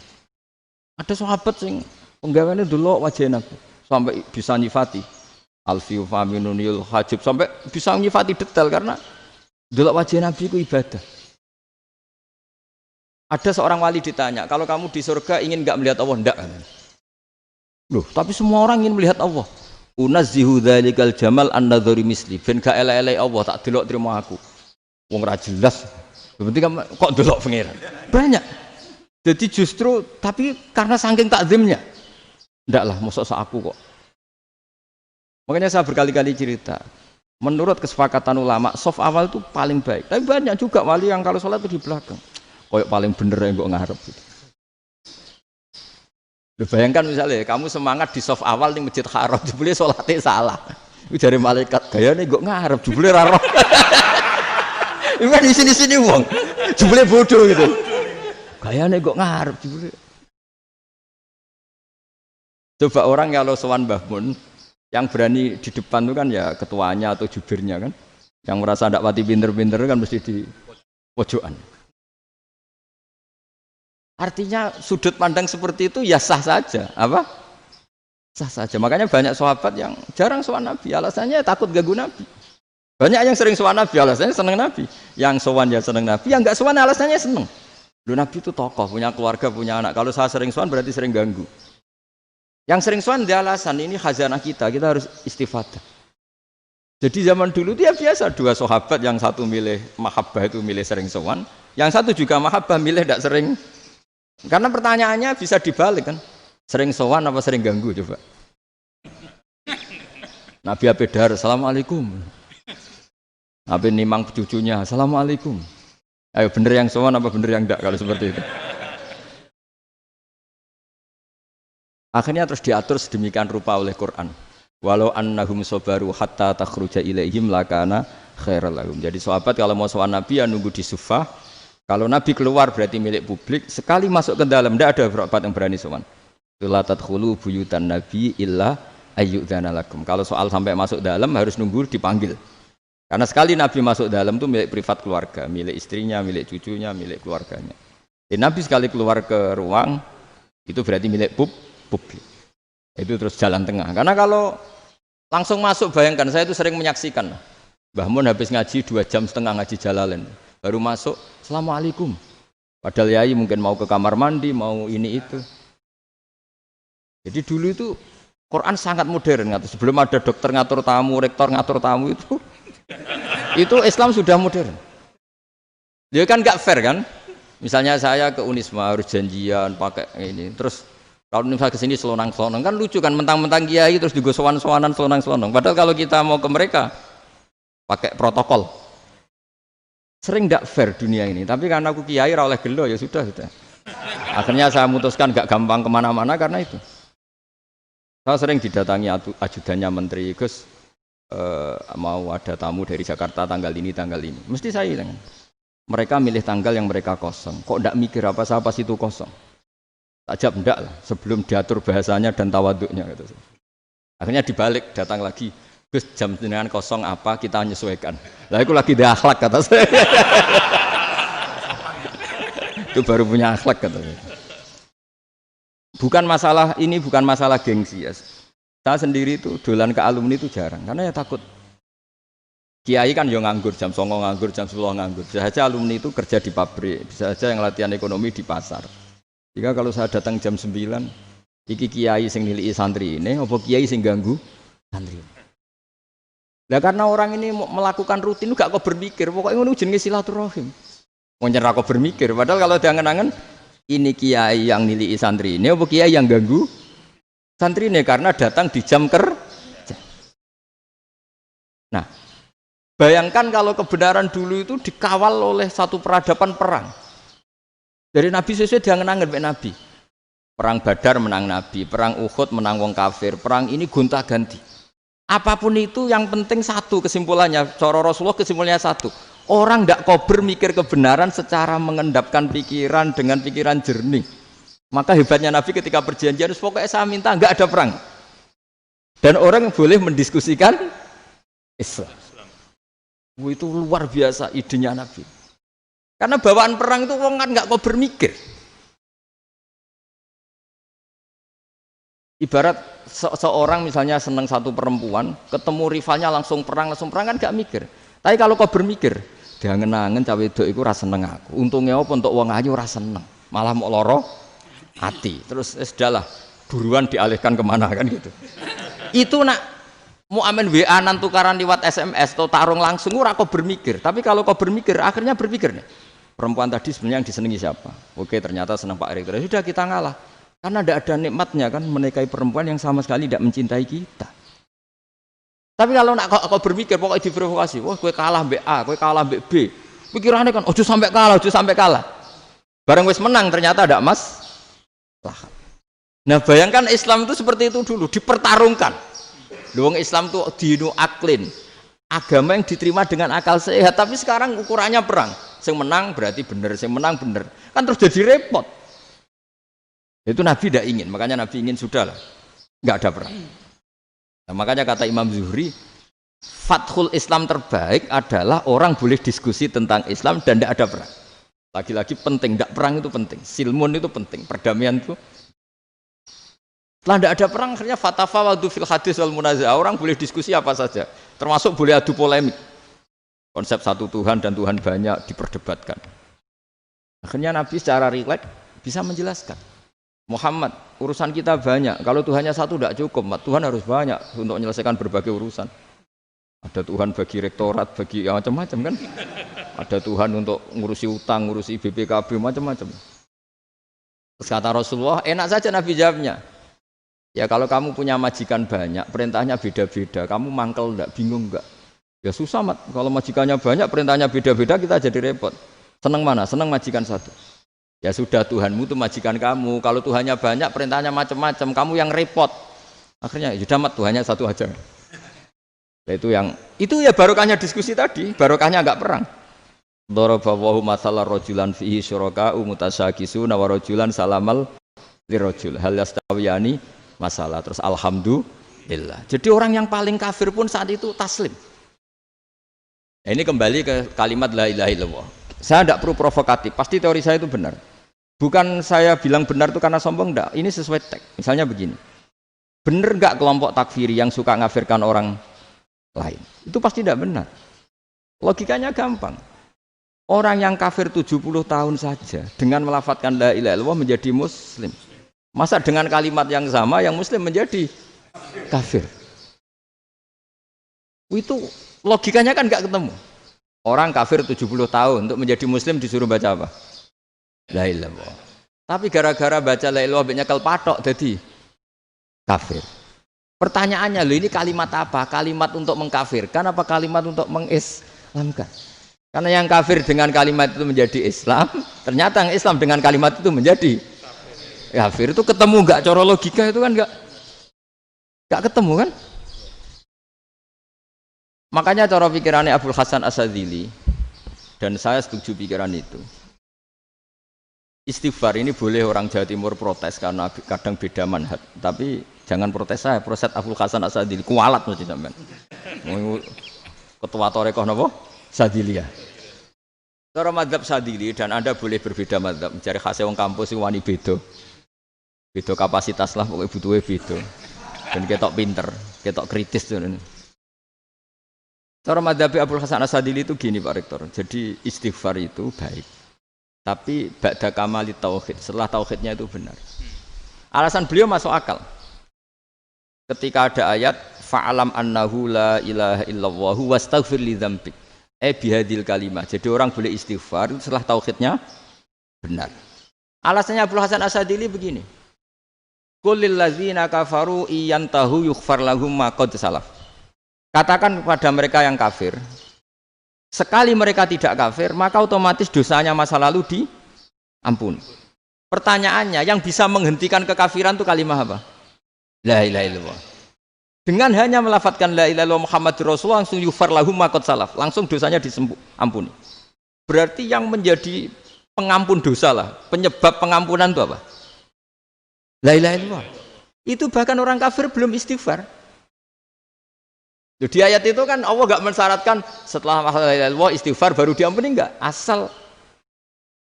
Ada sahabat yang penggawaannya dulu wajah Nabi sampai bisa nyifati alfiu faminunil hajib sampai bisa nyifati detail karena dulu wajah Nabi itu ibadah. Ada seorang wali ditanya, kalau kamu di surga ingin nggak melihat Allah? Enggak. Loh, tapi semua orang ingin melihat Allah. Unazzihu dzalikal jamal an-nadzari misli. Ben gak elek-elek Allah tak delok terima aku. Wong ra jelas. Berarti kok delok pangeran. Banyak. Jadi justru tapi karena saking takzimnya. Enggak lah, mosok sak aku kok. Makanya saya berkali-kali cerita. Menurut kesepakatan ulama, soft awal itu paling baik. Tapi banyak juga wali yang kalau sholat itu di belakang. Koyok paling bener yang gue ngarep gitu. Bayangkan misalnya kamu semangat di soft awal di masjid haram, jebule sholatnya salah. Itu dari malaikat gaya nih gue ngarep, jebule raro. Itu kan di sini wong, jebule bodoh gitu. Gaya nih gue ngarep, jebule. Coba orang kalau sowan Mbah Mun, yang berani di depan itu kan ya ketuanya atau jubirnya kan, yang merasa tidak pati pinter-pinter kan mesti di pojokan. Artinya sudut pandang seperti itu ya sah saja, apa? Sah saja. Makanya banyak sahabat yang jarang sowan Nabi, alasannya takut ganggu Nabi. Banyak yang sering sowan Nabi, alasannya seneng Nabi. Yang sowan ya seneng Nabi, yang enggak sowan alasannya seneng. Loh, Nabi itu tokoh, punya keluarga, punya anak. Kalau saya sering sowan berarti sering ganggu. Yang sering sowan dia alasan ini khazanah kita harus istifadah. Jadi zaman dulu dia biasa dua sahabat, yang satu milih mahabbah itu milih sering sowan, yang satu juga mahabbah milih tidak sering. Karena pertanyaannya bisa dibalik kan, sering sowan apa sering ganggu coba. Nabi Abedar, assalamualaikum. Nabi nimang cucunya, assalamualaikum. Ayo bener yang sowan apa bener yang enggak kalau seperti itu. Akhirnya terus diatur sedemikian rupa oleh Quran. Walau annahum sabaru hatta takhruja ilaihim lakana khairal lahum. Jadi sahabat kalau mau sowan Nabi ya nunggu di sufah. Kalau Nabi keluar berarti milik publik. Sekali masuk ke dalam tidak ada sahabat yang berani sowan. La tadkhulu buyutan nabi illa ayyudzana lakum. Kalau soal sampai masuk dalam harus nunggu dipanggil. Karena sekali Nabi masuk dalam itu milik privat keluarga, milik istrinya, milik cucunya, milik keluarganya. Jadi Nabi sekali keluar ke ruang itu berarti milik publik. Itu terus jalan tengah. Karena kalau langsung masuk, bayangkan saya itu sering menyaksikan. Mbah Mun habis ngaji 2,5 jam ngaji Jalalain. Baru masuk, assalamualaikum. Padahal yai mungkin mau ke kamar mandi, mau ini itu. Jadi dulu itu Quran sangat modern. Sebelum ada dokter ngatur tamu, rektor ngatur tamu itu Islam sudah modern. Dia kan nggak fair kan? Misalnya saya ke Unisma harus janjian pakai ini. Terus kalau misalnya kesini selonang-selonang kan lucu kan, mentang-mentang kiai terus juga sowan-sowanan selonang-selonang. Padahal kalau kita mau ke mereka pakai protokol. Sering tidak fair dunia ini, tapi karena aku kiai ra oleh gelo ya sudah. Akhirnya saya memutuskan gak gampang kemana-mana karena itu. Saya sering didatangi ajudannya menteri, Gus mau ada tamu dari Jakarta tanggal ini, mesti saya bilang, mereka milih tanggal yang mereka kosong. Kok tidak mikir apa saya pas itu kosong? Tak jawab enggak lah, sebelum diatur bahasanya dan tawaduknya gitu. Akhirnya dibalik, datang lagi, Gus jam jenengan kosong apa kita menyesuaikan. Lah aku lagi di akhlak kata saya. Itu baru punya akhlak kata saya. Bukan masalah ini, bukan masalah gengsi ya. Saya sendiri itu dolan ke alumni itu jarang karena ya takut. Kiai kan yang nganggur jam 9 nganggur, jam 10 nganggur. Bisa saja alumni itu kerja di pabrik, bisa saja yang latihan ekonomi di pasar. Jika kalau saya datang jam 9, iki kiai sing nilai santri ini, apa kiai sing ganggu santri. Nah karena orang ini melakukan rutin gak kok berpikir, pokoknya ngono jenenge silaturahim. Mau nyerah kok berpikir, padahal kalau diangen-angen ini kiai yang nilai santri ini, apa kiai yang ganggu santri ini karena datang di jam kerja. Nah, bayangkan kalau kebenaran dulu itu dikawal oleh satu peradaban perang. Dari Nabi sesuai diangen-angen Pak Nabi. Perang Badar menang Nabi, perang Uhud menang wong kafir, perang ini gonta-ganti. Apapun itu yang penting satu kesimpulannya, cara Rasulullah kesimpulannya satu. Orang tidak kober mikir kebenaran secara mengendapkan pikiran dengan pikiran jernih. Maka hebatnya Nabi ketika perjanjian, pokoknya saya minta nggak ada perang. Dan orang boleh mendiskusikan Islam. Itu luar biasa idenya Nabi. Karena bawaan perang itu orang kan nggak kok bermikir. Ibarat seorang misalnya seneng satu perempuan, ketemu rivalnya langsung perang kan nggak mikir. Tapi kalau kau bermikir, dia ngenangen cawe wedok iku ora seneng aku. Untungnya apa untuk wong ayu ora seneng, malah mau loro hati. Terus sudahlah, buruan dialihkan kemana kan gitu. Itu nak mau amen WA-an tukaran lewat SMS atau tarung langsung ora kok bermikir. Tapi kalau kau bermikir, akhirnya berpikir nih. Perempuan tadi sebenarnya yang disenangi siapa? Oke, ternyata senang Pak Erick. Sudah kita ngalah. Karena tidak ada nikmatnya kan menikahi perempuan yang sama sekali tidak mencintai kita. Tapi kalau nak kau berpikir pokoknya diprovokasi, wah gue kalah mbek A, gue kalah mbek B. Pikirannya kan ojo sampai kalah. Bareng wis menang ternyata ada mas. Nah, bayangkan Islam itu seperti itu dulu, dipertarungkan. Luang Islam itu dinu aklin, agama yang diterima dengan akal sehat, tapi sekarang ukurannya perang. Yang menang berarti benar, yang menang benar. Kan terus jadi repot. Itu Nabi tidak ingin, makanya Nabi ingin sudahlah, nggak ada perang. Nah, makanya kata Imam Zuhri, fathul Islam terbaik adalah orang boleh diskusi tentang Islam dan tidak ada perang. Lagi-lagi penting, tidak perang itu penting, silmun itu penting, perdamaian itu. Setelah tidak ada perang, akhirnya fatafawadu fil hadis wal munaza'ah, orang boleh diskusi apa saja, termasuk boleh adu polemik. Konsep satu Tuhan dan Tuhan banyak diperdebatkan. Akhirnya Nabi secara rileks bisa menjelaskan. Muhammad, urusan kita banyak. Kalau Tuhannya satu tidak cukup, Tuhan harus banyak untuk menyelesaikan berbagai urusan. Ada Tuhan bagi rektorat, bagi ya, macam-macam kan. Ada Tuhan untuk ngurusi utang, ngurusi BPKB, macam-macam. Terus kata Rasulullah, enak saja Nabi jawabnya. Ya kalau kamu punya majikan banyak, perintahnya beda-beda, kamu mangkel enggak, bingung enggak? Ya susah mat, kalau majikannya banyak, perintahnya beda-beda, kita jadi repot. Seneng mana? Seneng majikan satu. Ya sudah, Tuhanmu itu majikan kamu. Kalau Tuhannya banyak, perintahnya macam-macam, kamu yang repot. Akhirnya sudah mat, Tuhannya satu aja. Ya, itu ya barokahnya diskusi tadi, barokahnya enggak perang. Daraballahu mathalan rajulan fihi syuraka'u mutasyakisuna wa rajulan salamal lirajul hal yastawiyani masalah. Terus alhamdulillah. Jadi orang yang paling kafir pun saat itu taslim. Nah, ini kembali ke kalimat la ilaha illallah. Saya tidak perlu provokatif, pasti teori saya itu benar. Bukan saya bilang benar itu karena sombong, enggak. Ini sesuai teks. Misalnya begini, benar enggak kelompok takfiri yang suka ngafirkan orang lain? Itu pasti tidak benar. Logikanya gampang. Orang yang kafir 70 tahun saja dengan melafadzkan la ilaha illallah menjadi muslim. Masa dengan kalimat yang sama yang muslim menjadi kafir? Itu logikanya kan enggak ketemu. Orang kafir 70 tahun untuk menjadi muslim disuruh baca apa? La ilaha illallah. Tapi gara-gara baca la ilaha illallah nyekel patok jadi kafir. Pertanyaannya, loh ini kalimat apa? Kalimat untuk mengkafirkan apa kalimat untuk mengislamkan? Karena yang kafir dengan kalimat itu menjadi Islam, ternyata yang Islam dengan kalimat itu menjadi kafir. Itu ketemu enggak cara logika itu kan enggak ketemu kan? Makanya cara pikirannya Abul Hasan As-Sadzili, dan saya setuju pikiran itu. Istighfar ini boleh orang Jawa Timur protes karena kadang beda manhaj, tapi Jangan protes saya, protes Abdul Hasan As-Sadili kualat mesti sampean. Ketua Torekoh napa? Sadiliyah. Cara madzhab Sadili dan Anda boleh berbeda madzhab. Mencari khasnya wong kampus sing wani beda. Beda kapasitas lah pokoknya butuhnya beda. Dan ketok pinter, ketok kritis tuh. Cara madzhab Abdul Hasan As-Sadili itu gini Pak Rektor. Jadi istighfar itu baik. Tapi ba'da kamali tauhid, setelah tauhidnya itu benar. Alasan beliau masuk akal. Ketika ada ayat fa'alam annahu la ilaha illallah wastaghfir li dzambik. Bihadil kalimah. Jadi orang boleh istighfar setelah tauhidnya benar. Alasannya Abdul Hasan As-Sadili begini. Qul lil ladzina kafaru iyantahu yughfar lahum ma qad salaf. Katakan kepada mereka yang kafir, sekali mereka tidak kafir, maka otomatis dosanya masa lalu diampuni. Pertanyaannya, yang bisa menghentikan kekafiran itu kalimat apa? La ilaha illallah. Dengan hanya melafadzkan la ilaha illallah Muhammadur Rasulullah langsung yughfar lahum ma qad salaf, langsung dosanya diampuni. Berarti yang menjadi pengampun dosa lah, penyebab pengampunan itu apa? La ilaha illallah. Itu bahkan orang kafir belum istighfar. Di ayat itu kan Allah enggak mensyaratkan setelah la ilaha illallah istighfar baru diampuni, enggak. Asal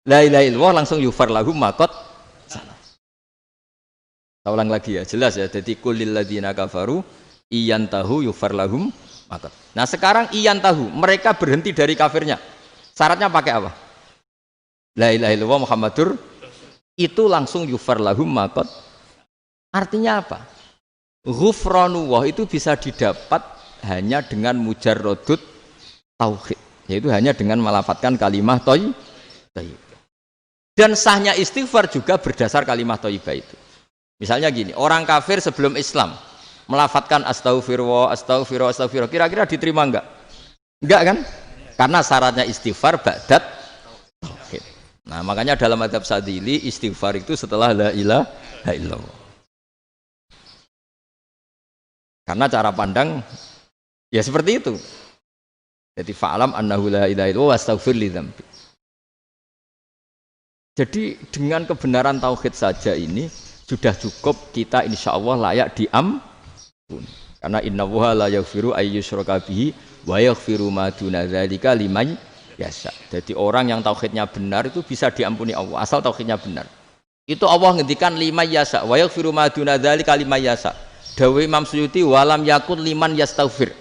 la ilaha illallah langsung yughfar lahum ma qad salaf. Saya ulang lagi ya, jelas ya. Jadi qul lil ladzina kafaru iyantahu yughfar lahum ma qad. Nah, sekarang iyantahu, mereka berhenti dari kafirnya. Syaratnya pakai apa? La ilaha illallah Muhammadur itu langsung yughfar lahum ma qad. Artinya apa? Ghufranullah itu bisa didapat hanya dengan mujarrodut tauhid, yaitu hanya dengan melafadzkan kalimat thayyibah. Dan sahnya istighfar juga berdasar kalimat thayyibah itu. Misalnya gini, orang kafir sebelum Islam melafadzkan astaghfirullah, astaghfirullah, astaghfirullah, kira-kira diterima enggak? Enggak kan? Karena syaratnya istighfar ba'dat tauhid. Nah, makanya dalam madzhab Sadili istighfar itu setelah la ilaha illallah. Karena cara pandang ya seperti itu. Jadi fa'alam annahu la ilaha illallah wastaghfir li dzambi. Jadi dengan kebenaran tauhid saja ini sudah cukup kita insya Allah layak diampuni. Karena innallaha la yaghfiru ayyusyraka bihi wa yaghfiru ma duna dzalika liman yasha. Jadi orang yang tauhidnya benar itu bisa diampuni Allah asal tauhidnya benar. Itu Allah ngendikan liman yasha wa yaghfiru ma duna dzalika liman yasha. Dawe Imam Suyuti walam yakun liman yastaghfir.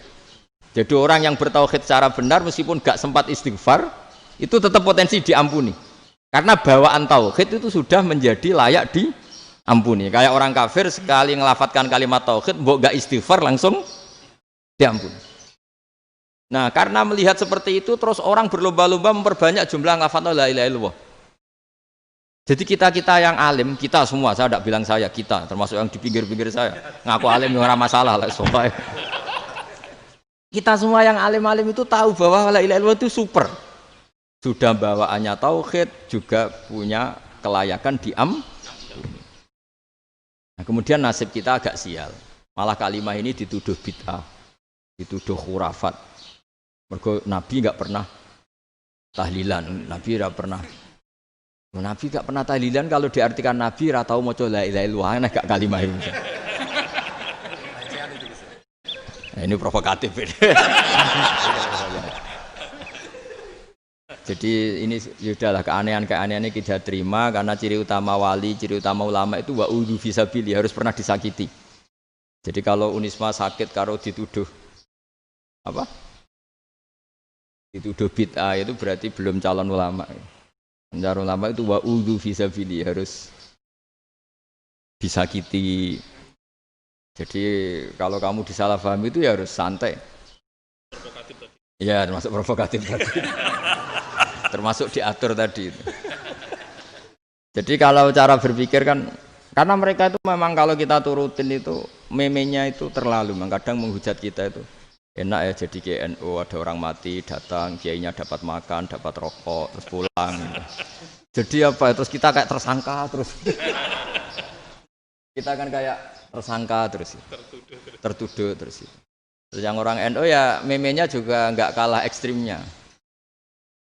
Jadi orang yang bertauhid secara benar meskipun gak sempat istighfar itu tetap potensi diampuni. Karena bawaan tauhid itu sudah menjadi layak diampuni. Kayak orang kafir sekali ngelafadzkan kalimat tauhid mbok gak istighfar langsung diampuni. Nah, karena melihat seperti itu terus orang berlomba-lomba memperbanyak jumlah ngelafadzkan la ilaha illallah. Jadi kita yang alim, kita semua, saya tidak bilang saya, kita termasuk yang di pinggir-pinggir saya ngaku alim yang orang masalah lah soalnya. Kita semua yang alim-alim itu tahu bahwa la ilaha illallah itu super. Sudah bawaannya tauhid, juga punya kelayakan diampuni. Nah, kemudian nasib kita agak sial. Malah kalimat ini dituduh bid'ah, dituduh khurafat. Mergo Nabi enggak pernah tahlilan, Nabi enggak pernah. Nabi enggak pernah tahlilan kalau diartikan Nabi ora tau maca la ilaha illallah, nek gak kalimat ini. Nah, ini provokatif ini. Jadi ini sudahlah keanehan-keanehan ini kita terima karena ciri utama wali, ciri utama ulama itu wa'udhu fisabili, harus pernah disakiti. Jadi kalau Unisma sakit kalau dituduh apa? Dituduh bid'ah itu berarti belum calon ulama. Calon ulama itu wa'udhu fisabili, harus disakiti. Jadi kalau kamu disalahpahami itu ya harus santai. Provokatif tadi. Ya termasuk provokatif tadi. Termasuk diatur tadi. Jadi kalau cara berpikir kan, karena mereka itu memang kalau kita turutin itu memenya itu terlalu, kadang menghujat kita itu. Enak ya jadi KNU, ada orang mati datang, kiainya dapat makan, dapat rokok, terus pulang. Gitu. Jadi apa? Terus kita kayak tersangka terus. Kita kan kayak tersangka terus, tertuduh terus. Terus yang orang NU ya memenya juga nggak kalah ekstrimnya.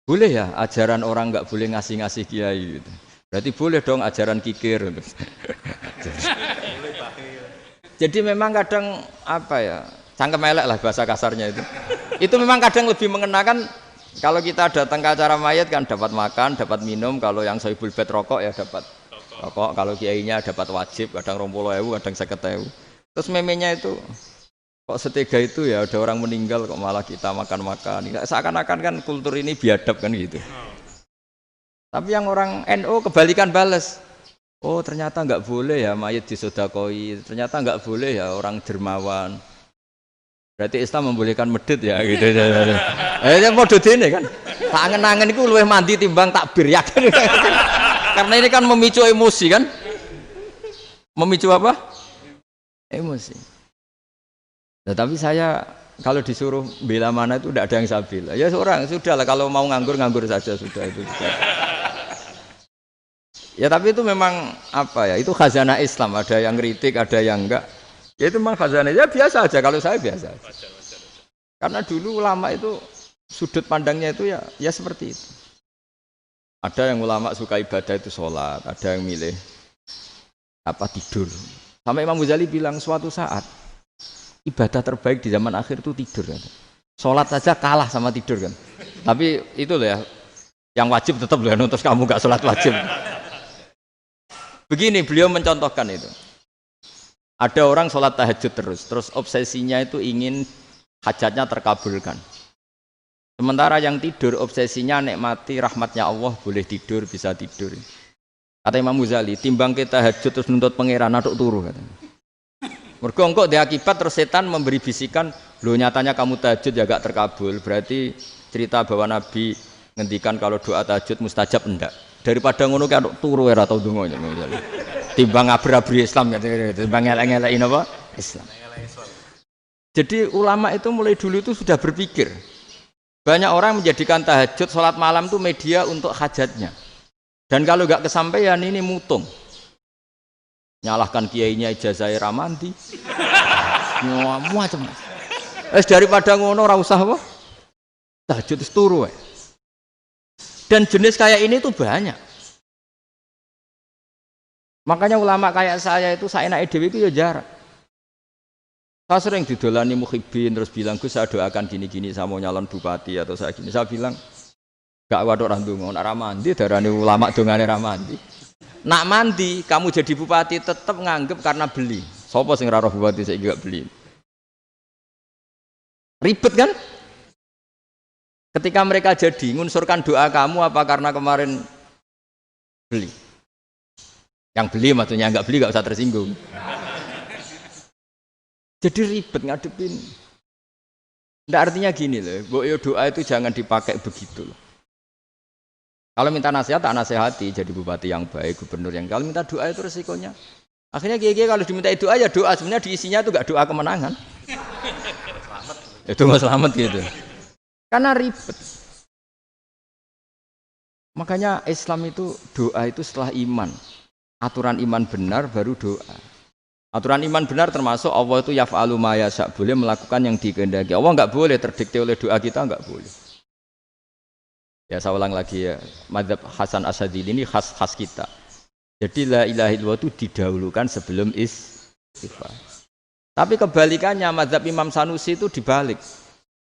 Boleh ya ajaran orang nggak boleh ngasih kiai gitu. Berarti boleh dong ajaran kikir gitu. Jadi memang kadang apa ya, cangkem elek lah bahasa kasarnya itu. Itu memang kadang lebih mengenakan kalau kita datang ke acara mayat kan dapat makan, dapat minum. Kalau yang sohibul bait rokok ya dapat rokok. Kalau kiainya dapat wajib, kadang 20.000, kadang 50.000. Terus memenya itu kok setega itu ya ada orang meninggal kok malah kita makan-makan. Seakan-akan kan kultur ini biadab kan gitu. Tapi yang orang NU kebalikan bales. Oh ternyata nggak boleh ya mayat disodakoi. Ternyata nggak boleh ya orang dermawan. Berarti Islam membolehkan medit ya gitu. Yang modus ini kan. Tak angen-angen itu luwih mandi timbang takbir ya kan. Karena ini kan memicu emosi kan. Memicu apa? Emosi. Nah, tapi saya kalau disuruh bela mana itu tidak ada yang saya bela. Ya seorang sudah lah kalau mau nganggur saja sudah itu. Sudah. Ya tapi itu memang apa ya? Itu khazanah Islam. Ada yang kritik, ada yang enggak. Ya itu memang khazanah. Ya biasa aja kalau saya biasa. Karena dulu ulama itu sudut pandangnya itu ya seperti itu. Ada yang ulama suka ibadah itu sholat, ada yang milih apa tidur. Sampai Imam Ghazali bilang suatu saat ibadah terbaik di zaman akhir itu tidur kan. Sholat saja kalah sama tidur kan. Tapi itu loh ya, yang wajib tetap loh ya, terus kamu gak sholat wajib. Begini beliau mencontohkan itu. Ada orang sholat tahajud terus obsesinya itu ingin hajatnya terkabulkan. Sementara yang tidur obsesinya nikmati rahmatnya Allah, boleh tidur, bisa tidur. Kata Imam Ghazali, timbang kita tahajud terus nuntut pangeran aduk turu katanya. Mergo engko dia akibat terus setan memberi bisikan, lo nyatanya kamu tahajud ya gak terkabul. Berarti cerita bahwa Nabi ngendikan kalau doa tahajud mustajab enggak. Daripada ngono kan turu ora tau donga misalnya. Timbang abri-abri Islam timbang ngelek-ngelekin apa? Islam. Jadi ulama itu mulai dulu itu sudah berpikir. Banyak orang menjadikan tahajud salat malam itu media untuk hajatnya. Dan kalau gak kesampaian ini mutung. Nyalahkan kiainya ijazah ramandi macam daripada ngono ora usah apa tahajud turu. Dan jenis kayak ini tuh banyak, makanya ulama kayak saya itu saenake dhewe itu ya jarak. Saya sering didolani muhibbin terus bilang Gus saya doakan gini-gini saya mau nyalon bupati atau saya gini, saya bilang gak waduh orang donga ora mandi darane ulama dongane ra mandi. Nak mandi, kamu jadi bupati tetap nganggep karena beli. Sopo sing ora roh bupati saya juga beli. Ribet kan? Ketika mereka jadi ngunsurkan doa kamu apa karena kemarin beli? Yang beli maksudnya enggak beli enggak usah tersinggung. Jadi ribet ngadepin. Nggak artinya gini loh, boyo doa itu jangan dipakai begitu loh. Kalau minta nasihat, tak nasihati jadi bupati yang baik, gubernur yang. Kalau minta doa itu resikonya. Akhirnya kiai kalau diminta doa ya doa, sebenarnya diisinya itu gak doa kemenangan. Itu nggak selamat gitu. Karena ribet. Makanya Islam itu doa itu setelah iman. Aturan iman benar baru doa. Aturan iman benar termasuk Allah itu yaf'alu ma yasha, boleh melakukan yang dikehendaki. Allah nggak boleh terdikte oleh doa kita, nggak boleh. Ya saya ulang lagi ya, mazhab Hasan Asyadzili ini khas kita. Jadi la ilaha illallah itu didahulukan sebelum istighfar. Tapi kebalikannya mazhab Imam Sanusi itu dibalik.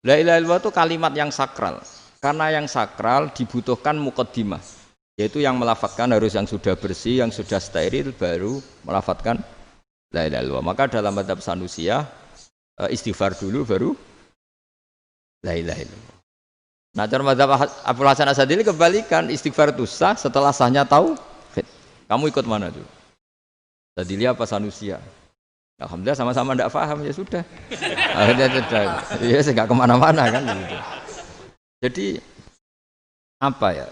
La ilaha illallah itu kalimat yang sakral. Karena yang sakral dibutuhkan muqaddimah, yaitu yang melafadzkan harus yang sudah bersih, yang sudah steril baru melafadzkan la ilaha illallah. Maka dalam mazhab Sanusiyah istighfar dulu baru la ilaha illallah. Nah, cara mazhab Abdul Hasan Asyadzili kebalikan, istighfar itu sah setelah sahnya tauhid. Kamu ikut mana tuh? Asyadzili apa Sanusiyah? Alhamdulillah sama-sama tidak paham ya sudah. Akhirnya sudah. Ya saya nggak kemana-mana kan gitu. Jadi apa ya?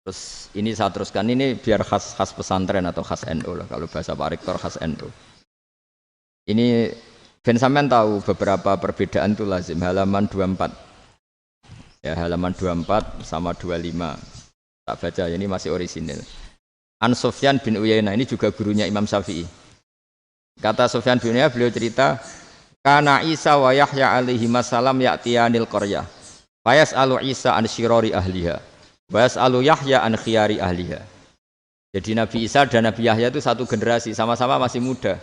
Terus ini saya teruskan ini biar khas pesantren atau khas NU lah, kalau bahasa Pak Rektor khas NU. Ini Ben sampean tahu beberapa perbedaan itu lazim, halaman 24. Ya, halaman 24 sama 25. Tak baca, ini masih orisinil. An Sufyan bin Uyainah, ini juga gurunya Imam Syafi'i. Kata Sufyan bin Uyainah, beliau cerita, kana Isa wa Yahya alaihi masalam ya'tiyanil qaryah. Fayas'alu Isa an syirari ahliha. Wa yas'alu Yahya an khiyari ahliha. Jadi Nabi Isa dan Nabi Yahya itu satu generasi, sama-sama masih muda.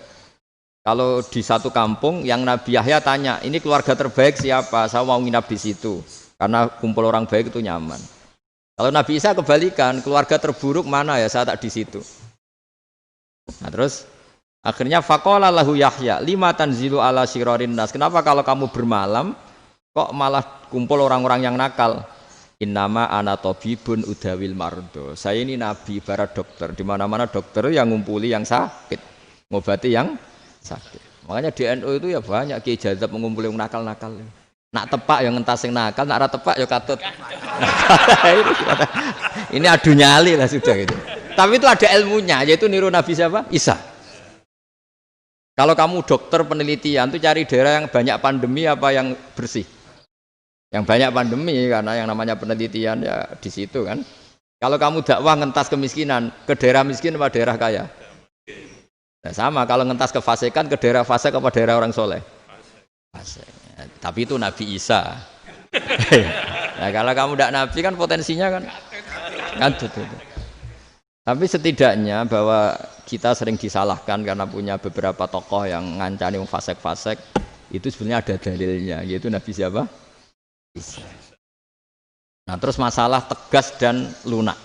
Kalau di satu kampung yang Nabi Yahya tanya, ini keluarga terbaik siapa? Saya mau nginap di situ. Karena kumpul orang baik itu nyaman. Kalau Nabi Isa kebalikan, keluarga terburuk mana ya? Saya tak di situ. Nah terus akhirnya faqala lahu Yahya, lima tanzilu ala syirarin nas. Kenapa kalau kamu bermalam kok malah kumpul orang-orang yang nakal? Innama ana tabibun udawil mardo. Saya ini nabi para dokter. Di mana-mana dokter yang ngumpuli yang sakit, ngobati yang sakit. Makanya di NU itu ya banyak Ki Jazab mengumpuli yang nakal-nakal. Nak tepak yang ngentas yang nakal, nak ora tepak ya katut. Ini adu nyali lah sudah gitu. Tapi itu ada ilmunya, yaitu niru Nabi siapa? Isa. Kalau kamu dokter penelitian tuh cari daerah yang banyak pandemi apa yang bersih? Yang banyak pandemi, karena yang namanya penelitian ya di situ kan. Kalau kamu dakwah ngentas kemiskinan, ke daerah miskin apa daerah kaya? Nah, sama kalau ngentas kefasikan, ke daerah fasik apa daerah orang soleh? Fasik. Ya, tapi itu Nabi Isa. Nah, kalau kamu tidak Nabi kan potensinya kan itu. Tapi setidaknya bahwa kita sering disalahkan karena punya beberapa tokoh yang ngancani fasik-fasik, itu sebenarnya ada dalilnya, yaitu Nabi siapa? Isa. Nah terus masalah tegas dan lunak.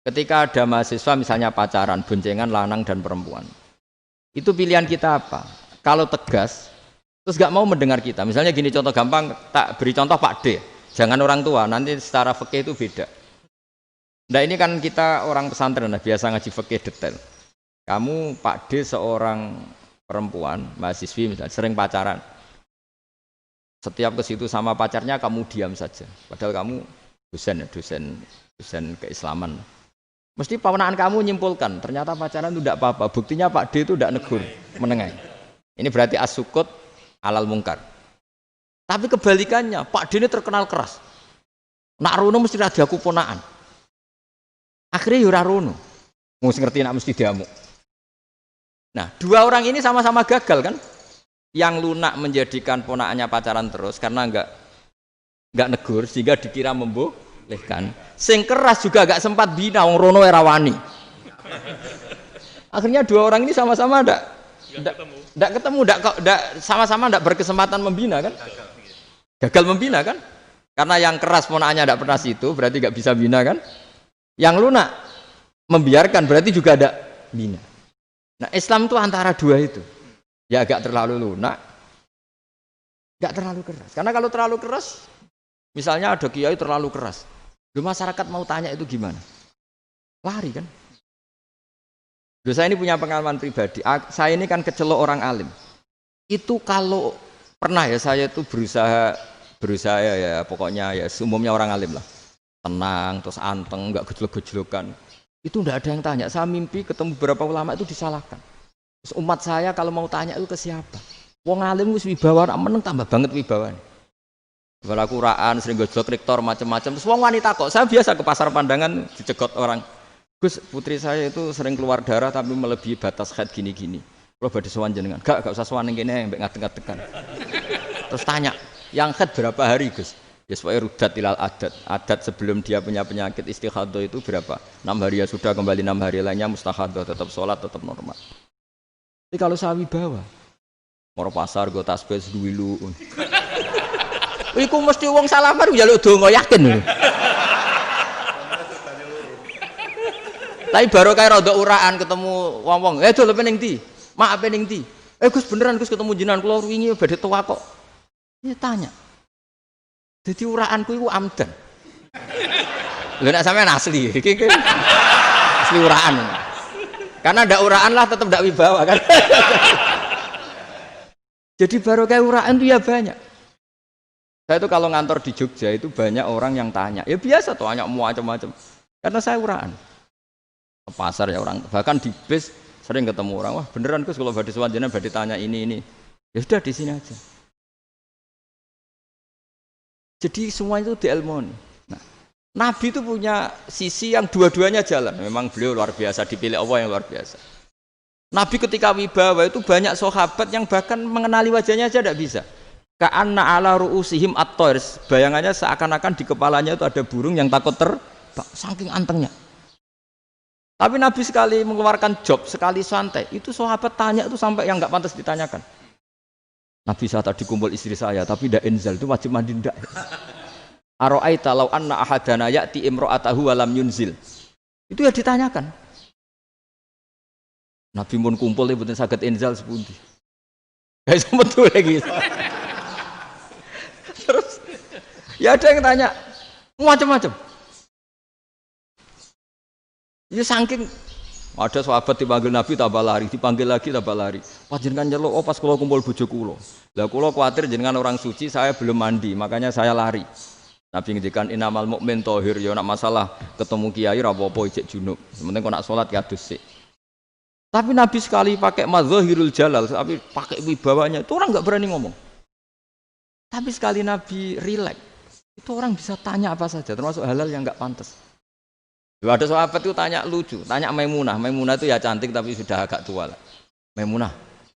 Ketika ada mahasiswa misalnya pacaran, boncengan lanang dan perempuan, itu pilihan kita apa? Kalau tegas, terus gak mau mendengar kita. Misalnya gini contoh gampang, tak beri contoh Pak D, jangan orang tua, nanti secara fikih itu beda. Nah ini kan kita orang pesantren, nah, biasa ngaji fikih detail. Kamu Pak D seorang perempuan, mahasiswi misalnya, sering pacaran. Setiap ke situ sama pacarnya kamu diam saja. Padahal kamu dosen keislaman. Mesti pamanaan kamu nyimpulkan, ternyata pacaran itu tidak apa-apa. Buktinya Pak D itu tidak negur, menengahi. Ini berarti as-sukut alal mungkar. Tapi kebalikannya, Pak D ini terkenal keras. Nak rono mesti ra diaku ponaan. Akhirnya ya ora rono. Mesti ngerti nak mesti diamuk. Nah, dua orang ini sama-sama gagal kan? Yang lunak menjadikan ponakannya pacaran terus karena enggak negur sehingga dikira membolehkan. Sing keras juga enggak sempat bina wong rono era wani. Akhirnya dua orang ini sama-sama enggak ketemu, sama-sama enggak berkesempatan membina kan? Gagal membina kan? Karena yang keras ponakannya enggak pernah situ, berarti enggak bisa bina kan? Yang lunak membiarkan berarti juga ada bina. Nah, Islam itu antara dua itu. Ya agak terlalu lunak, enggak terlalu keras. Karena kalau terlalu keras, misalnya ada kiai terlalu keras, masyarakat mau tanya itu gimana? Lari kan? Saya ini punya pengalaman pribadi. Saya ini kan kecelok orang alim. Itu kalau pernah ya saya itu berusaha ya pokoknya ya umumnya orang alim lah. Tenang, terus anteng, enggak gejlok-gejlokan. Itu enggak ada yang tanya. Saya mimpi ketemu beberapa ulama itu disalahkan. Terus umat saya kalau mau tanya itu ke siapa? Wong alim wis wibawa, meneng tambah banget wibawan. Bala Quran sering gojlok rektor macam-macam. Terus wong wanita kok. Saya biasa ke pasar pandangan dicegot orang. Gus, putri saya itu sering keluar darah tapi melebihi batas haid gini-gini. Kalau badhe sowan jenengan, gak usah sowan ning kene mbek ngadeg-ngadegan. Terus tanya, yang haid berapa hari, Gus? Ya supaya rudat ilal adat sebelum dia punya penyakit istihadah itu berapa? 6 hari ya sudah, kembali 6 hari lainnya mustahadah, tetap sholat, tetap normal. Tapi kalau saya wibawa moro pasar go tasbih duwilu iku mesti wong salaman njaluk donga yakin. Tapi baru kayak rada uraan ketemu wong-wong, dol ning ndi? Mak ape ning ndi? Gus beneran Gus ketemu jenengan kula wingi badhe tuwa kok. Ya tanya. Jadi uraanku itu amdan. Lho nek sampean asli, iki asli uraan. Karena ndak uraan lah tetap ndak wibawa kan. Jadi baru kayak uraan itu ya banyak. Saya itu kalau ngantor di Jogja itu banyak orang yang tanya. Ya biasa tuh tanya macam-macam. Karena saya uraan. Ke pasar ya orang, bahkan di bis sering ketemu orang, wah beneran Gus kalau badhe sowan jenengan badhe tanya ini. Ya sudah di sini aja. Jadi semua itu diilmoni. Nah, Nabi itu punya sisi yang dua-duanya jalan. Memang beliau luar biasa, dipilih Allah yang luar biasa. Nabi ketika wibawa itu banyak sahabat yang bahkan mengenali wajahnya aja tidak bisa. Ka'anna ala ru'usihim at-thair. Bayangannya seakan-akan di kepalanya itu ada burung yang takut terbang, saking antengnya. Tapi Nabi sekali mengeluarkan job, sekali santai, itu sahabat tanya itu sampai yang nggak pantas ditanyakan. Nabi saya tadi kumpul istri saya, tapi tidak inzal itu wajib mandi ndak. Aro'aita law anna ahadana ya'ti imro'atahu walam yunzil. Itu ya ditanyakan. Nabi pun kumpul itu betul saged inzal sepundi. Kayak betul lagi. Terus ya ada yang tanya macam-macam. Ya saking ada sahabat dipanggil Nabi tambah lari, dipanggil lagi tambah lari. Panjenengan nyeluk, oh pas kula kumpul bojo kula. Lah kula kuwatir jenengan orang suci, saya belum mandi, makanya saya lari. Nabi ngendikan innamal mukmin thahir, ya nak masalah ketemu kiai ra apa-apa ijek junub. Penting kok nak salat ya adus sik. Tapi Nabi sekali pakai madzahirul jalal, tapi pakai wibawanya, itu orang enggak berani ngomong. Tapi sekali Nabi rileks, itu orang bisa tanya apa saja, termasuk halal yang enggak pantas. Ada sahabat itu tanya lucu, tanya Maimunah. Maimunah itu ya cantik tapi sudah agak tua lah. Maimunah,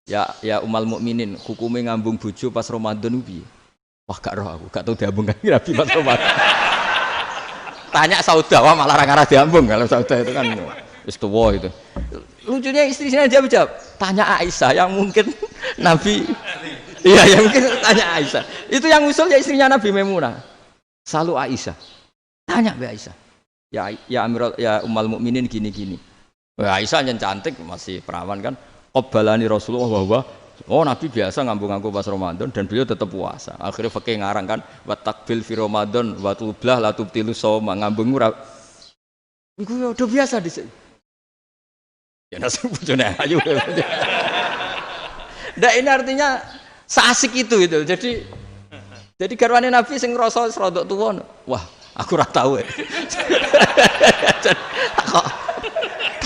ya umal mukminin, hukumnya ngambung bojo pas Ramadan piye? Wah gak roh aku, gak tahu diambung kan Nabi pas Ramadan. Tanya Sauda, wah malah ngarah diambung kalau Sauda itu kan wis tuwa itu. Lucunya istrinya dia jawab, tanya Aisyah yang mungkin Nabi. Iya yang mungkin tanya Aisyah. Itu yang usul ya istrinya Nabi Maimunah. Selalu Aisyah. Tanya Mbak Aisyah. Ya Amirul ya umal mukminin gini-gini. Wah Aisyah yang cantik masih perawan kan. Qabbalani Rasulullah bahwa oh Nabi biasa ngambung-ngambung pas Ramadan dan beliau tetap puasa. Akhirnya fakih ngarang kan wa takbil fi Ramadan wa tublah la tubtilu shauma ngambung ora. Iku ya udah biasa di sini. Ya nasi bojone ayu. Ndak ini artinya seasik itu. Jadi garwane Nabi sing ngrasa rodok tuwa. Wah, aku ora tahu ya.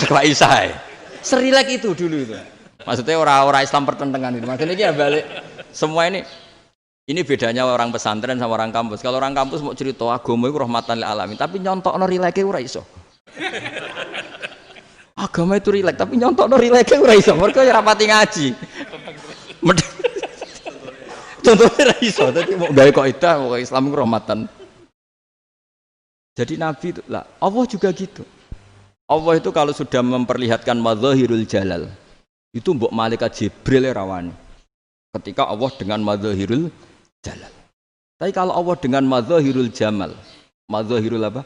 Kok Aisyah. Serilek itu dulu itu. Maksudnya orang Islam pertentangan itu. Maksudnya ini ya balik semua ini bedanya orang pesantren sama orang kampus. Kalau orang kampus mau cerita agama itu rahmatan lil alamin, tapi nyontokno rileke ora iso. Agama itu rilek, tapi nyontokno rileke ora iso. Mergo ya rapati ngaji. Contohnya ora iso, dadi mau gawe kaidah kok Islam itu rahmatan. Jadi Nabi itu lah, Allah juga gitu. Allah itu kalau sudah memperlihatkan madzahirul jalal, itu mbok malaikat Jibril rawani. Ketika Allah dengan madzahirul jalal. Tapi kalau Allah dengan madzahirul jamal, madzahirul apa?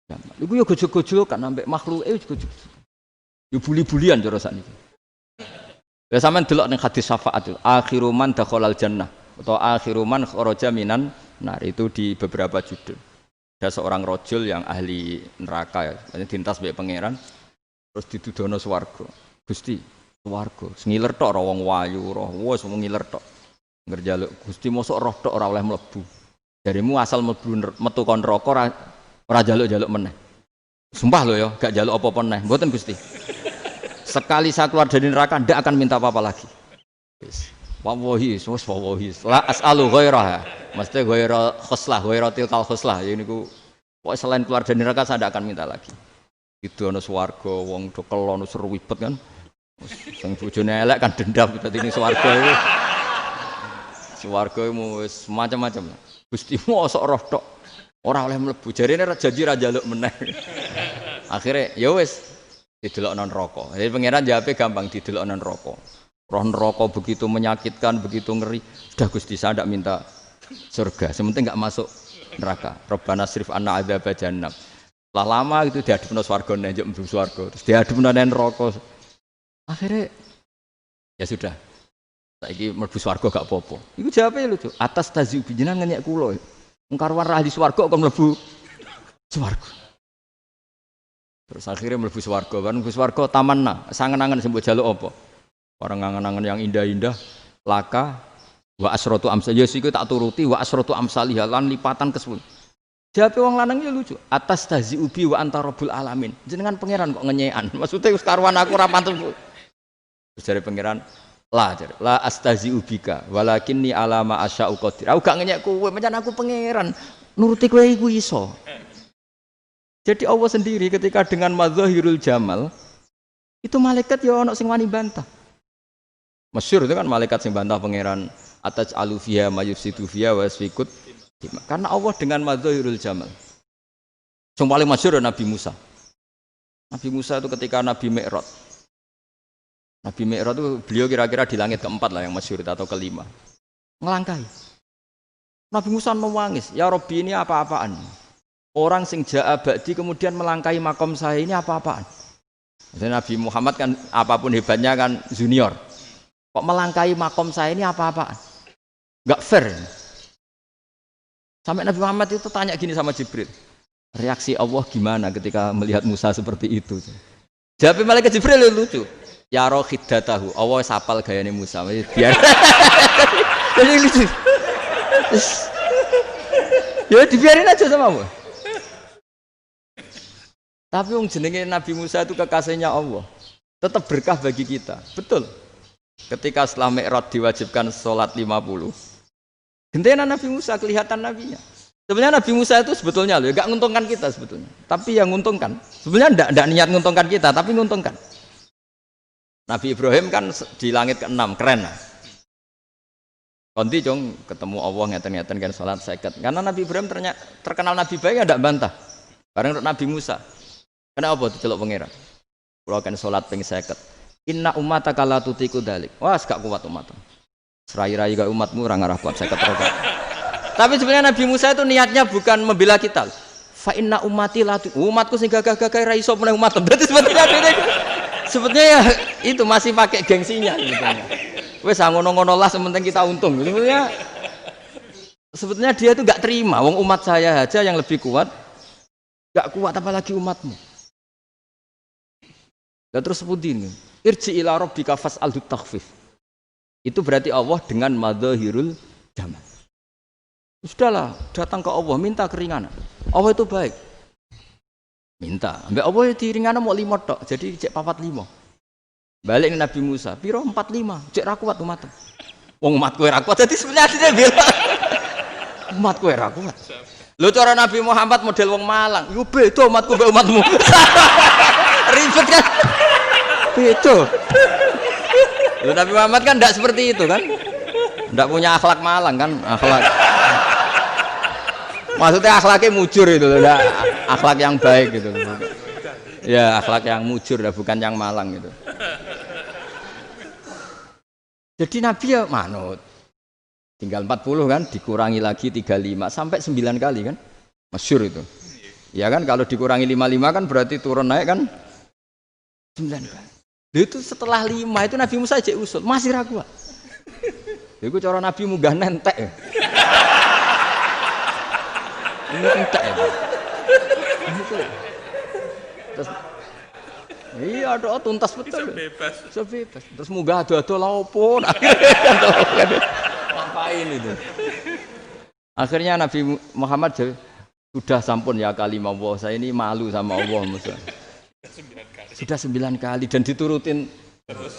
Jamal. Iku yo gojol-gojol kan ambek makhluke gojol. Yo buli-bulian cara sakniki. Ya sampean delok ning hadis syafaat itu, akhiru man dakhalal jannah atau akhiru man kharaja minan nar itu di beberapa judul. Ada seorang rojul yang ahli neraka ya, dintas mbek pangeran terus ditudono swarga. Gusti, swarga, ngiler tok ora wong wayu, roh wis ngiler tok. Ngerjaluk Gusti mosok roh tok ora oleh mlebu. Jarimu asal mlebu metu kon neraka ora jaluk-jaluk meneh. Sumpah lho ya, gak jaluk apa-apa meneh. Mboten Gusti. Sekali saya keluar dari neraka ndak akan minta apa-apa lagi. Wis. Wallahi, wallahi. La as'alu ghairaha. Mesti ghaira khoslah, ghaira tilkal khoslah. Ya niku pokoke selain keluar dari neraka saya ndak akan minta lagi. Itu ana swarga wong do kelon seru wibet kan. Sing bojone elek kan dendam dadi ning swarga iku. Swarga iku wis macam-macam. Gusti mosok roh tok ora oleh mlebu. Jarine janji ra njaluk meneh. Akhire ya wis didelokno neraka. Jadi pangeran jawabe gampang didelokno neraka. Roh neraka begitu menyakitkan, begitu ngeri. Sudah Gusti saya tidak minta surga, sementing enggak masuk neraka. Rabbana srif anna adzab jahannam. Setelah lama itu diadepno swarga njuk mlebu swarga, terus diadepno nang neraka. Akhirnya ya sudah. Saiki mlebu swarga gak apa-apa. Iku jawabe lucu. Atas taziub jenengan ngenyek kula. Wong karuan ra di swarga kok mlebu swarga. Terus akhirnya mlebu swarga, kan mlebu swarga tamanna, sangen-angen sing mbok jaluk apa? Orang angan-angan yang indah-indah, laka, wa asratu amsal. Ya siku tak turuti wa asratu amsalih lan lipatan ke-10. Jawabe wong lanang ya lucu. Atas tazi ubi wa anta rabbul alamin. Jenengan pangeran kok ngenyekan. Maksudnya wis karuan aku ora pantes. Terus jare pangeran, la astazi ubika walakinni alama asya'u qadir. Aku gak ngenyek kowe, pancen aku pangeran. Nuruti kowe iku iso. Jadi Allah sendiri ketika dengan madzahirul jamal itu malaikat ya ono sing wani bantah. Masyhur itu kan malaikat sing bantah pangeran atas alufia mayufsidu fiha wasfikut. Karena Allah dengan madzahirul jamal. Yang paling masyhur Nabi Musa. Nabi Musa itu ketika Nabi Mi'raj. Nabi Mi'raj itu beliau kira-kira di langit keempat lah yang masyhur atau kelima. Ngelangkai. Nabi Musa menangis, ya Robbi ini apa-apaan? Orang sing ja'a ba'di kemudian melangkai makom saya ini apa-apaan? Jadi Nabi Muhammad kan apapun hebatnya kan junior. Kok melangkai makom saya ini apa-apaan? Enggak fair. Sampai Nabi Muhammad itu tanya gini sama Jibril. Reaksi Allah gimana ketika melihat Musa seperti itu? Jawab malaikat Jibril lucu. Ya roh khiddatahu. Allah sapal gayane Musa. Biar. Jadi lucu. Ya dibiarin aja sama Allah. Tapi wong jenenge Nabi Musa itu kekasihnya Allah. Tetap berkah bagi kita. Betul. Ketika setelah Mi'raj diwajibkan sholat 50. Gentenan Nabi Musa kelihatan nabinya. Sebenarnya Nabi Musa itu sebetulnya loh, enggak nguntungkan kita sebetulnya. Tapi yang nguntungkan. Sebenarnya enggak niat nguntungkan kita, tapi nguntungkan. Nabi Ibrahim kan di langit ke-6, keren lah. Konti jong ketemu Allah ngeten-ngeten kan sholat 50. Karena Nabi Ibrahim terkenal Nabi baik enggak bantah. Bareng Nabi Musa. Kenapa diceluk pangeran? Kula kan salat ping 50. Inna ummataka la tutiku dalik. Wah, gak kuat umatmu. Serai-rai gak umatmu ora ngarah kuat 50 rakaat. Tapi sebenarnya Nabi Musa itu niatnya bukan membela kita. Fa inna ummati la umatku sing gagah-gagah ra iso meneh umat. Berarti sebetulnya ya itu masih pakai gengsinya sebetulnya. Wis ngono-ngono lah sementing kita untung. Sebetulnya dia itu enggak terima wong umat saya aja yang lebih kuat. Enggak kuat apalagi umatmu. Dan terus sebutin irji ila rabbika fas'alhu takhfif. Itu berarti Allah dengan madzahirul jamal. Sudahlah, datang ke Allah minta keringanan. Allah itu baik. Minta, ambek Allah ya diringanan mau 5 tok, jadi cek 45. Balik Nabi Musa, piro 45, cek ra kuat umat. Wong umatku ra kuat, jadi sebenarnya dia bilang umatku ra kuat. Lho cara Nabi Muhammad model wong Malang, yo beda umatku mbek umatmu. Ribet kan? Beda. Lho Nabi Muhammad kan enggak seperti itu kan? Enggak punya akhlak Malang kan? Akhlak. Maksudnya akhlaknya mujur itu, enggak akhlak yang baik gitu. Ya, akhlak yang mujur bukan yang Malang gitu. Jadi Nabi ya manut. Tinggal 40 kan, dikurangi lagi 35 sampai 9 kali kan? Masyhur itu. Ya kan kalau dikurangi 55 kan berarti turun naik kan? 9 kali. Itu setelah 5 itu Nabi Musa aja usul, masih ragu. Itu cara Nabi munggah nentek. Ini entek ya. Terus iya ada tuntas betul. Sebebas. Terus munggah ado-ado lha opo? Ngapain itu? Akhirnya Nabi Muhammad sudah sampun ya kalimah Allah, saya ini malu sama Allah Musa. Sudah 9 kali dan diturutin terus.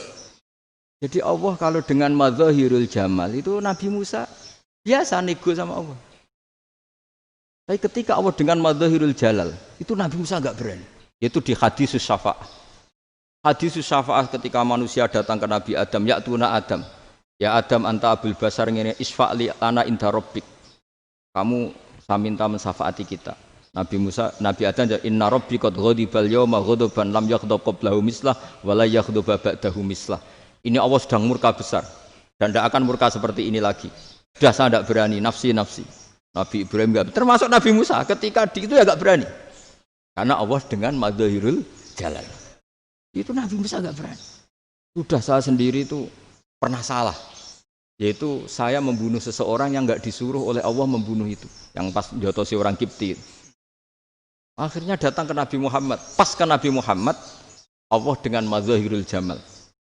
Jadi Allah kalau dengan madzahirul jamal itu Nabi Musa biasa nego sama Allah. Tapi ketika Allah dengan madzahirul jalal itu Nabi Musa enggak berani. Yaitu di hadis syafa'ah. Hadis syafa'ah ketika manusia datang ke Nabi Adam, ya'tuna Adam. Ya Adam anta abul basar ngene isfa'li ana inda rabbik. Kamu saya minta mensafaati kita. Nabi Musa, Nabi Adam inna rabbi qad ghadibal yawma ghadaban lam yaghdab qablahu mislah wa la yaghdab ba'dahu mislah. Ini Allah sedang murka besar dan tidak akan murka seperti ini lagi. Sudah saya tidak berani, nafsi. Nabi Ibrahim enggak, termasuk Nabi Musa ketika itu ya enggak berani. Karena Allah dengan madzahirul jalal. Itu Nabi Musa enggak berani. Sudah saya sendiri itu pernah salah. Yaitu saya membunuh seseorang yang enggak disuruh oleh Allah membunuh itu. Yang pas jotosi orang Kipti. Akhirnya datang ke Nabi Muhammad. Pas ke Nabi Muhammad, Allah dengan madzahirul jamal.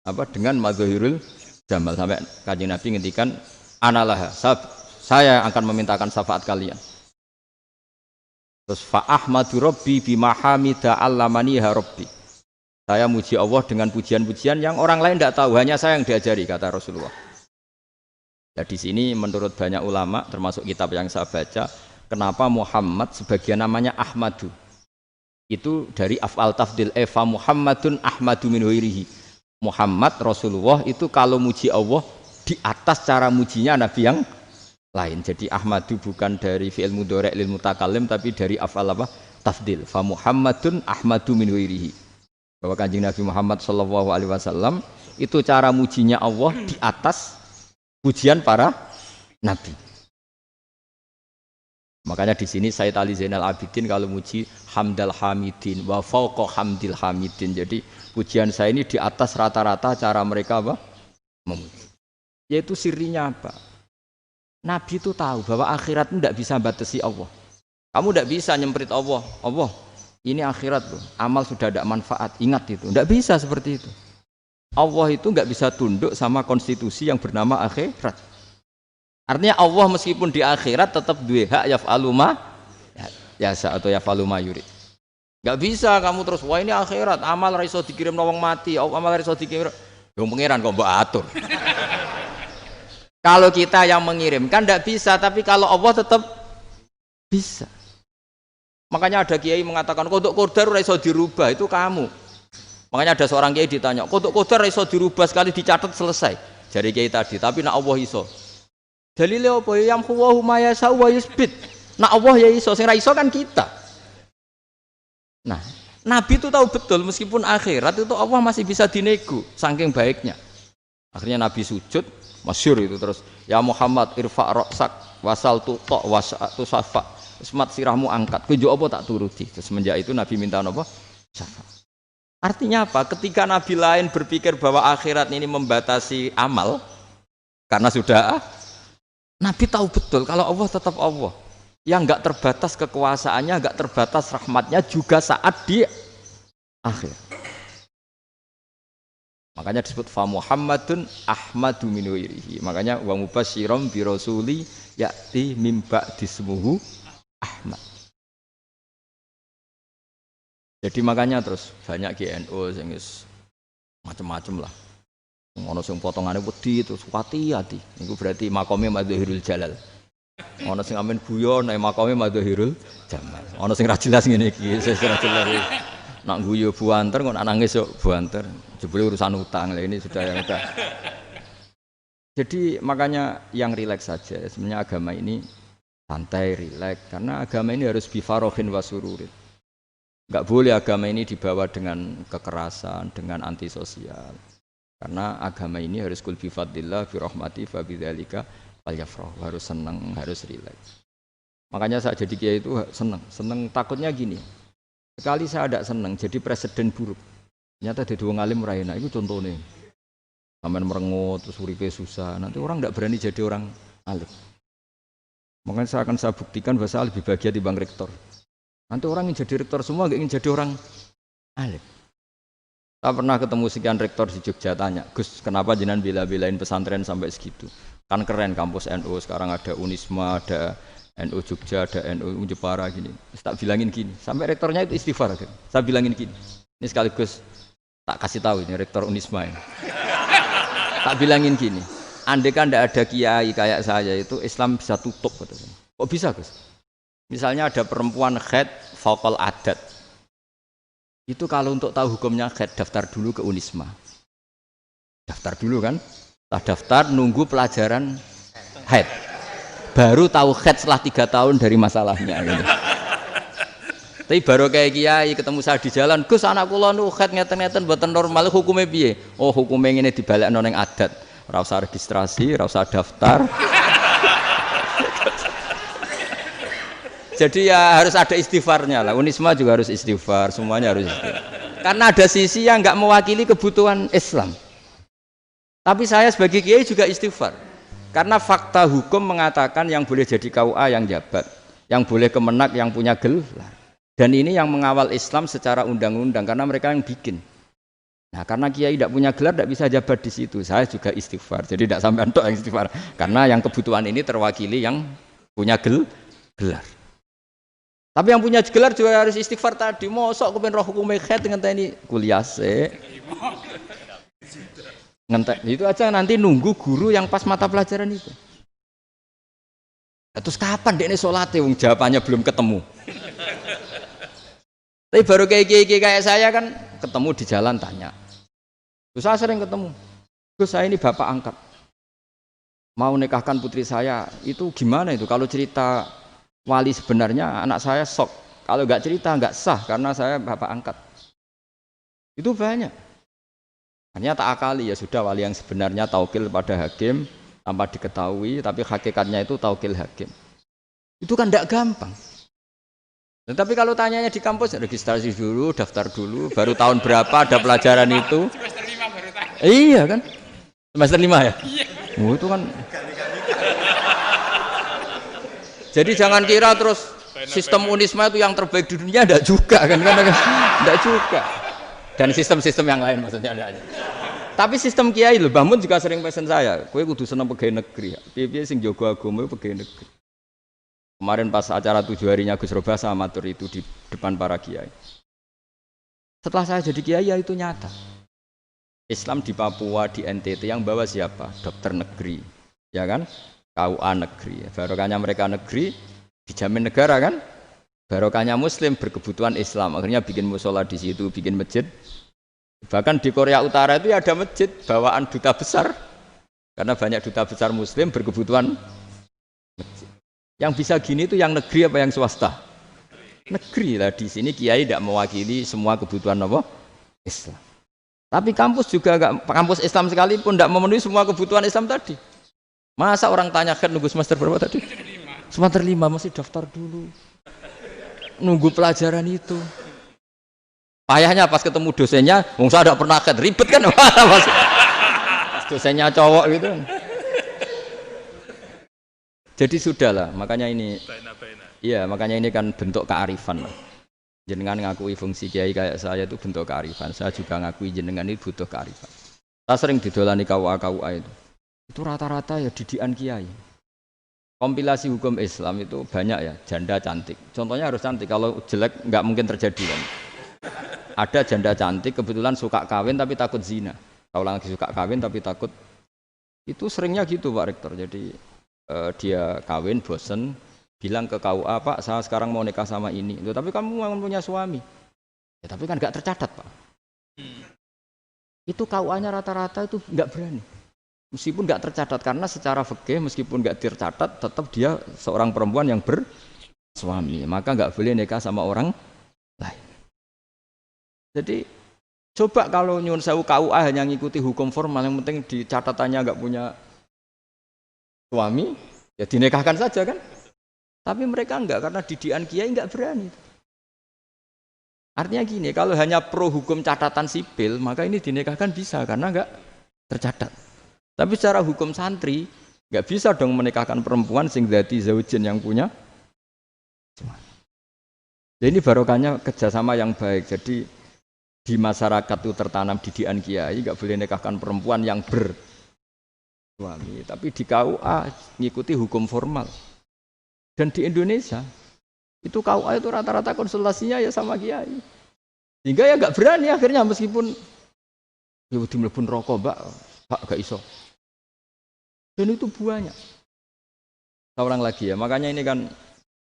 Apa? Dengan madzahirul jamal. Sampai Kanjeng Nabi ngendikan, analah, saya akan memintakan syafaat kalian. Terus fa ahmadu rabbi bima hamida allamaniha rabbi. Saya muji Allah dengan pujian-pujian yang orang lain tidak tahu, hanya saya yang diajari, kata Rasulullah. Ya, di sini menurut banyak ulama, termasuk kitab yang saya baca, kenapa Muhammad sebagian namanya Ahmadu? Itu dari af'al tafdil, fa Muhammadun Ahmadu min ghairihi. Muhammad Rasulullah itu kalau muji Allah di atas cara mujinya Nabi yang lain. Jadi Ahmadu bukan dari fi'il mudhari' lil mutakallim tapi dari af'al apa? Tafdil. Fa Muhammadun Ahmadu min ghairihi. bahwa Kanjeng Nabi Muhammad Shallallahu Alaihi Wasallam itu cara mujinya Allah di atas pujian para nabi. Makanya di sini Sayyid Ali Zainal Abidin kalau muji hamdal hamidin wa fauqa hamdil hamidin. Jadi pujian saya ini di atas rata-rata cara mereka apa? Memuji. Yaitu sirinya apa? Nabi itu tahu bahwa akhirat itu tidak bisa batasi Allah. Kamu tidak bisa nyemprit Allah. Allah, ini akhirat loh. Amal sudah tidak manfaat. Ingat itu. Tidak bisa seperti itu. Allah itu nggak bisa tunduk sama konstitusi yang bernama akhirat. Artinya Allah meskipun di akhirat tetap duwe hak yaf'alu ma yasa atau yaf'alu ma yurid. Nggak bisa kamu terus wah ini akhirat amal ra iso dikirim wong mati, amal ra iso dikirim. Wong pangeran kok mbok atur. Kalau kita yang mengirimkan nggak bisa, tapi kalau Allah tetap bisa. Makanya ada kiai mengatakan kodok qadar ora iso dirubah, itu kamu. Makanya ada seorang kiai ditanya, kodok qadar ora iso dirubah sekali dicatat selesai. Jadi kiai tadi, tapi nak Allah iso. Dalile apa ya huwa ma yasha wa yusbit. Nak Allah ya iso, sing ra iso kan kita. Nah, Nabi itu tahu betul meskipun akhirat itu Allah masih bisa dinego saking baiknya. Akhirnya Nabi sujud, masyhur itu terus, ya Muhammad irfa' ra'sak wasal tuqa wasatu safa. Semat sirahmu angkat. Kowe apa tak turuti. Semenjak itu Nabi minta apa? Syafa. Artinya apa? Ketika Nabi lain berpikir bahwa akhirat ini membatasi amal karena sudah Nabi tahu betul kalau Allah tetap Allah yang enggak terbatas kekuasaannya, enggak terbatas rahmatnya juga saat di akhir. Makanya disebut fa Muhammadun Ahmadu min ghairihi. Makanya wa mubasysyiran bi rasuli ya'ti mim ba'di ismuhu Ahmad. Jadi makanya terus banyak GNU sing macam-macam lah. Ono sing potongane wedi terus hati-hati. Niku berarti makome Madzahirul Jalal. Ono sing amen guyon nek makome Madzahirul Jamal. Ono sing ra jelas ngene iki, sing ra jelas. Nak guyu buanter kok nak nangis kok buanter. Jebule urusan utang. Lah ini sudah yang udah. Jadi makanya yang rileks saja. Sebenarnya agama ini santai, rileks karena agama ini harus bifarohin wasururin. Enggak boleh agama ini dibawa dengan kekerasan, dengan antisosial. Karena agama ini harus kul bi fadlillah bi rahmati fa bidzalika falyafrah, harus senang, harus rileks. Makanya saya jadi kiai itu senang takutnya gini. Sekali saya tidak senang jadi presiden buruk. Ternyata jadi wong alim ra enak, itu contohnya. Sampeyan merengut terus uripe susah, nanti orang tidak berani jadi orang alim. Makanya saya buktikan bahwa saya lebih bahagia dibanding rektor. Nanti orang ingin jadi rektor semua, nggak ingin jadi orang alim. Saya pernah ketemu sekian rektor di Jogja tanya, Gus, kenapa jenengan bela-belain pesantren sampai segitu? Kan keren kampus NU, sekarang ada Unisma, ada NU Jogja, ada NU Jepara gini. Tak bilangin gini, sampai rektornya itu istighfar. Saya bilangin gini, ini sekaligus tak kasih tahu ini rektor Unisma ini. Tak bilangin gini, andai kan tidak ada kiai kayak saya itu Islam bisa tutup. Kok bisa Gus? Misalnya ada perempuan haid faqal adat. Itu kalau untuk tahu hukumnya haid daftar dulu ke Unisma. Daftar dulu kan? Setelah daftar nunggu pelajaran haid. Baru tahu haid setelah 3 tahun dari masalahnya. Gitu. Tapi baru kayak kiai ketemu saya di jalan, Gus anak kula nu haid ngeten-ngeten mboten normal hukumnya piye? Oh hukumnya ngene dibalekno ning adat. Ora usah registrasi, ora usah daftar. Jadi ya harus ada istighfarnya lah. Unisma juga harus istighfar, semuanya harus istighfar. Karena ada sisi yang nggak mewakili kebutuhan Islam. Tapi saya sebagai kiai juga istighfar. Karena fakta hukum mengatakan yang boleh jadi KUA yang jabat, yang boleh kemenak yang punya gelar. Dan ini yang mengawal Islam secara undang-undang karena mereka yang bikin. Nah, karena kiai tidak punya gelar tidak bisa jabat di situ. Saya juga istighfar. Jadi tidak sampai entok yang istighfar. Karena yang kebutuhan ini terwakili yang punya gelar. Tapi yang punya gelar juga harus istighfar tadi. Mosok kepen roh hukum haid dengan ini kuliah se. Ngentek itu aja nanti nunggu guru yang pas mata pelajaran itu. Terus kapan dekne salate wong jawabannya belum ketemu. Tapi baru kayak saya kan ketemu di jalan tanya. Terus saya sering ketemu. Gus saya ini bapak angkat. Mau nikahkan putri saya, itu gimana itu kalau cerita wali sebenarnya anak saya sok. Kalau nggak cerita nggak sah karena saya bapak angkat. Itu banyak. Hanya tak akali ya sudah wali yang sebenarnya taukil pada hakim tanpa diketahui, tapi hakikatnya itu taukil hakim. Itu kan tidak gampang. Tapi kalau tanyanya di kampus, registrasi dulu, daftar dulu, baru tahun berapa ada pelajaran itu. Semester 5 baru tahu. Iya kan? Semester 5 ya? Iya. Oh, itu kan. Jadi jangan kira terus sistem Unisma itu yang terbaik di dunia, enggak juga kan? Enggak juga. Dan sistem-sistem yang lain maksudnya ada. Tapi sistem kiai lho, Mbah Mun juga sering pesen saya, kowe kudu seneng pegawai negeri. Piye-piye sing jaga agama pegawai negeri. Kemarin pas acara 7 harinya Gus Roba sama matur itu di depan para kiai. Setelah saya jadi kiai ya itu nyata. Islam di Papua, di NTT yang bawa siapa? Dokter negeri, ya kan? KUA negeri. Barokahnya mereka negeri dijamin negara kan? Barokahnya Muslim berkebutuhan Islam. Akhirnya bikin musola di situ, bikin masjid. Bahkan di Korea Utara itu ada masjid bawaan duta besar. Karena banyak duta besar Muslim berkebutuhan masjid. Yang bisa gini itu yang negeri apa yang swasta? Negeri lah. Di sini kiai tidak mewakili semua kebutuhan apa? Islam. Tapi kampus juga enggak, kampus Islam sekalipun tidak memenuhi semua kebutuhan Islam tadi. Masa orang tanya kan nunggu semester berapa tadi? Semester 5 masih daftar dulu. Nunggu pelajaran itu. Payahnya pas ketemu dosennya, saya tidak pernah ribet kan? Pas dosennya cowok gitu. Jadi sudahlah, makanya ini, iya makanya ini kan bentuk kearifan. Jenengan ngakui fungsi kiai kayak saya itu bentuk kearifan. Saya juga ngakui jenengan ini butuh kearifan. Saya sering didolani KUA itu. Itu rata-rata ya didikan kiai. Kompilasi hukum Islam itu banyak ya, janda cantik. Contohnya harus cantik, kalau jelek nggak mungkin terjadi kan. Ada janda cantik kebetulan suka kawin tapi takut zina. Kalau lagi suka kawin tapi takut, itu seringnya gitu Pak Rektor. Jadi dia kawin bosen, bilang ke KUA, Pak saya sekarang mau nikah sama ini. Tapi kamu mau punya suami. Ya, tapi kan nggak tercatat Pak. Itu KUA-nya rata-rata itu nggak berani. Meskipun nggak tercatat karena secara fikih meskipun nggak tercatat tetap dia seorang perempuan yang bersuami, maka nggak boleh nikah sama orang lain. Jadi coba kalau nyun sewu KUA hanya ngikuti hukum formal, yang penting di catatannya nggak punya suami, ya dinikahkan saja kan. Tapi mereka enggak, karena didikan kiai nggak berani. Artinya gini, kalau hanya pro hukum catatan sipil, maka ini dinikahkan bisa karena nggak tercatat. Tapi secara hukum santri nggak bisa dong menikahkan perempuan sing dadi zaujin yang punya. Jadi ini barokahnya kerjasama yang baik. Jadi di masyarakat itu tertanam didikan kiai, nggak boleh nikahkan perempuan yang bersuami. Tapi di KUA ngikuti hukum formal. Dan di Indonesia itu KUA itu rata-rata konsultasinya ya sama kiai. Sehingga ya nggak berani akhirnya meskipun ya udah mlebu rokok Mbak, gak iso. Dan itu banyak. Seorang lagi ya, makanya ini kan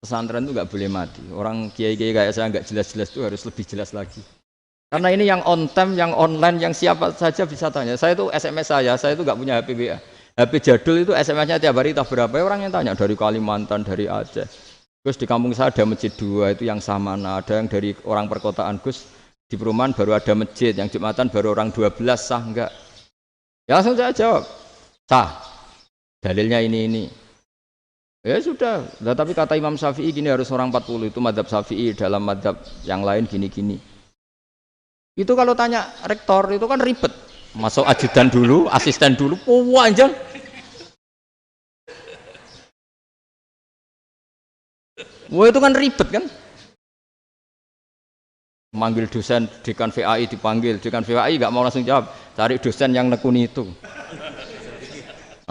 pesantren itu nggak boleh mati. Orang kiai-kiai kayak saya nggak jelas-jelas itu harus lebih jelas lagi. Karena ini yang on time, yang online, yang siapa saja bisa tanya. Saya itu SMS saya itu nggak punya HP WA. HP jadul itu SMS-nya tiap hari tak berapa orang yang tanya dari Kalimantan, dari Aceh. Gus di kampung saya ada masjid 2 itu yang Samana, ada yang dari orang perkotaan Gus di perumahan baru ada masjid, yang Jumatan baru orang 12 sah enggak? Ya langsung saya jawab sah. Dalilnya ini. Ya sudah, nah, tapi kata Imam Syafi'i gini harus orang 40, itu madzhab Syafi'i, dalam madzhab yang lain gini-gini. Itu kalau tanya rektor itu kan ribet. Masuk ajudan dulu, asisten dulu, panjang. Wah itu kan ribet kan? Manggil dosen dekan VAI dipanggil, dekan VAI nggak mau langsung jawab, cari dosen yang nekuni itu.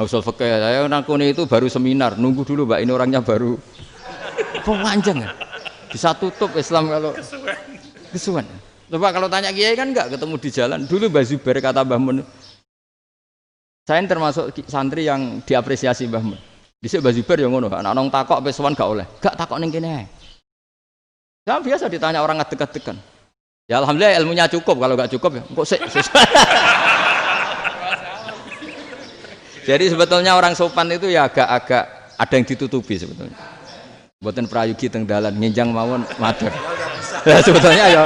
Usul fikih saya nakuni itu baru seminar, nunggu dulu Mbak ini orangnya baru panjang ya. Bisa tutup Islam kalau kesuwen. Coba kalau tanya kiai kan enggak ketemu di jalan. Dulu Mbah Zubair kata Mbah Mun. Saya termasuk santri yang diapresiasi Mbah Mun. Dhisik Mbah Zubair ya ngono, anak nong takok pesuwan gak oleh. Gak takok ning kene. Saya biasa ditanya orang ngadeg-adegan. Ya alhamdulillah ilmunya cukup, kalau enggak cukup ya kok sik. Jadi sebetulnya orang sopan itu ya agak-agak ada yang ditutupi sebetulnya. Mboten prayogi teng dalan nginjang mawon matur. Ya sebetulnya ya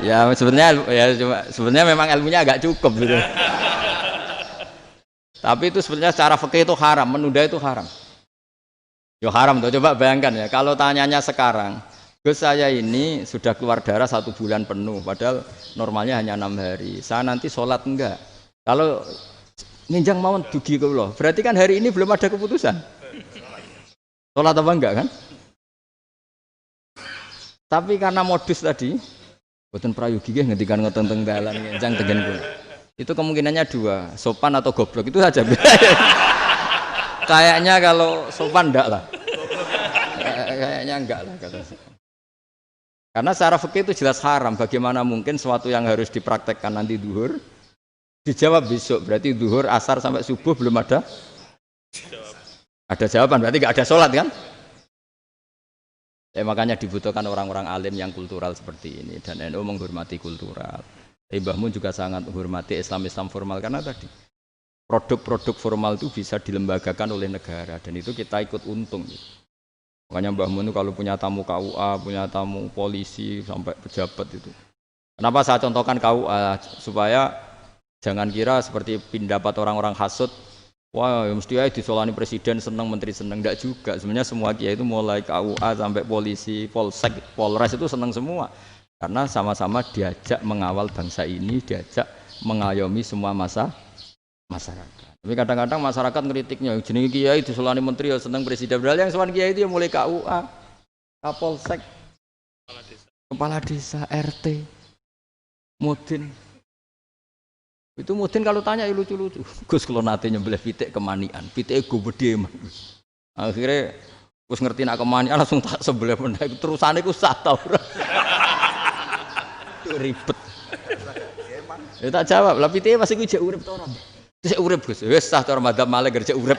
Ya sebenarnya memang ilmunya agak cukup gitu. Tapi itu sebenarnya secara fikih itu haram, menunda itu haram. Yo haram tuh, coba bayangkan ya, kalau tanyanya sekarang, Gus saya ini sudah keluar darah 1 bulan penuh, padahal normalnya hanya 6 hari. Saya nanti sholat enggak? Kalau nginjang mawon dugi kula, berarti kan hari ini belum ada keputusan. Sholat apa enggak kan? Tapi karena modus tadi, boten prayogi nggih ngendikan ngoteng-teng dalan nginjang tegen kula. Itu kemungkinannya 2, sopan atau goblok itu saja. Kayaknya kalau sopan enggak lah. Kayaknya enggak lah kata saya. Karena secara fikih itu jelas haram. Bagaimana mungkin sesuatu yang harus dipraktekkan nanti duhur dijawab besok? Berarti duhur, asar sampai subuh belum ada. Ada jawaban. Berarti enggak ada sholat kan? Makanya dibutuhkan orang-orang alim yang kultural seperti ini. Dan NU menghormati kultural. Mbah Mun juga sangat menghormati Islam formal karena tadi produk-produk formal itu bisa dilembagakan oleh negara dan itu kita ikut untung gitu. Makanya Mbah Mun kalau punya tamu KUA, punya tamu polisi sampai pejabat itu. Kenapa saya contohkan KUA? Supaya jangan kira seperti pendapat orang-orang hasud, wah mesti aja disolani presiden seneng, menteri seneng. Enggak juga, sebenarnya semua kiai itu mulai KUA sampai polisi, polsek, polres itu seneng semua karena sama-sama diajak mengawal bangsa ini, diajak mengayomi semua masyarakat. Tapi kadang-kadang masyarakat ngeritiknya, jenenge kiai disolani menteri ya seneng presiden. Padahal yang sowan kiai itu ya mulai KUA, Kapolsek, kepala desa, RT, Mudin. Itu Mudin kalau tanya ya lucu-lucu. Gus kalau nate nyembelih pitik kemanian, pitike go gede man. Akhirnya Gus ngerti nak kemanian langsung tak sebelah meneh. Terusane ku sah ta ora. Ribet. Ya tak jawab, lah pitike masih ku jek urip ta ora? Cek urip Gus, wis sah cara madzhab Malik kerja urip.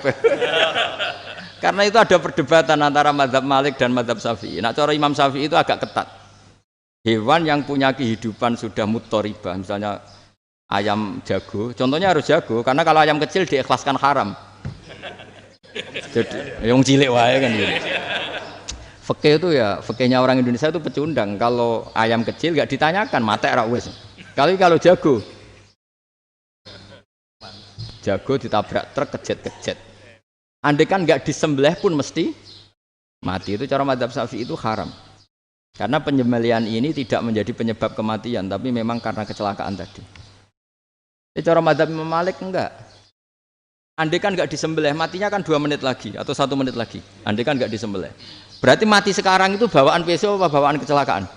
Karena itu ada perdebatan antara madzhab Malik dan madzhab Syafi'i. Nah, cara Imam Syafi'i itu agak ketat. Hewan yang punya kehidupan sudah mutharibah, misalnya ayam jago, contohnya harus jago, karena kalau ayam kecil diikhlaskan haram. Jadi, yang cilik wae kan gitu. Fikih itu ya, fikihnya orang Indonesia itu pecundang. Kalau ayam kecil enggak ditanyakan, mate ra wis. Kalau jago ditabrak truk kejet-kejet. Andai kan nggak disembelih pun mesti mati. Itu cara madzhab Syafi'i itu haram. Karena penyembelihan ini tidak menjadi penyebab kematian, tapi memang karena kecelakaan tadi. Cara madzhab Imam Malik enggak. Andai kan nggak disembelih, matinya kan 2 menit lagi atau 1 menit lagi. Andai kan nggak disembelih. Berarti mati sekarang itu bawaan peso apa bawaan kecelakaan?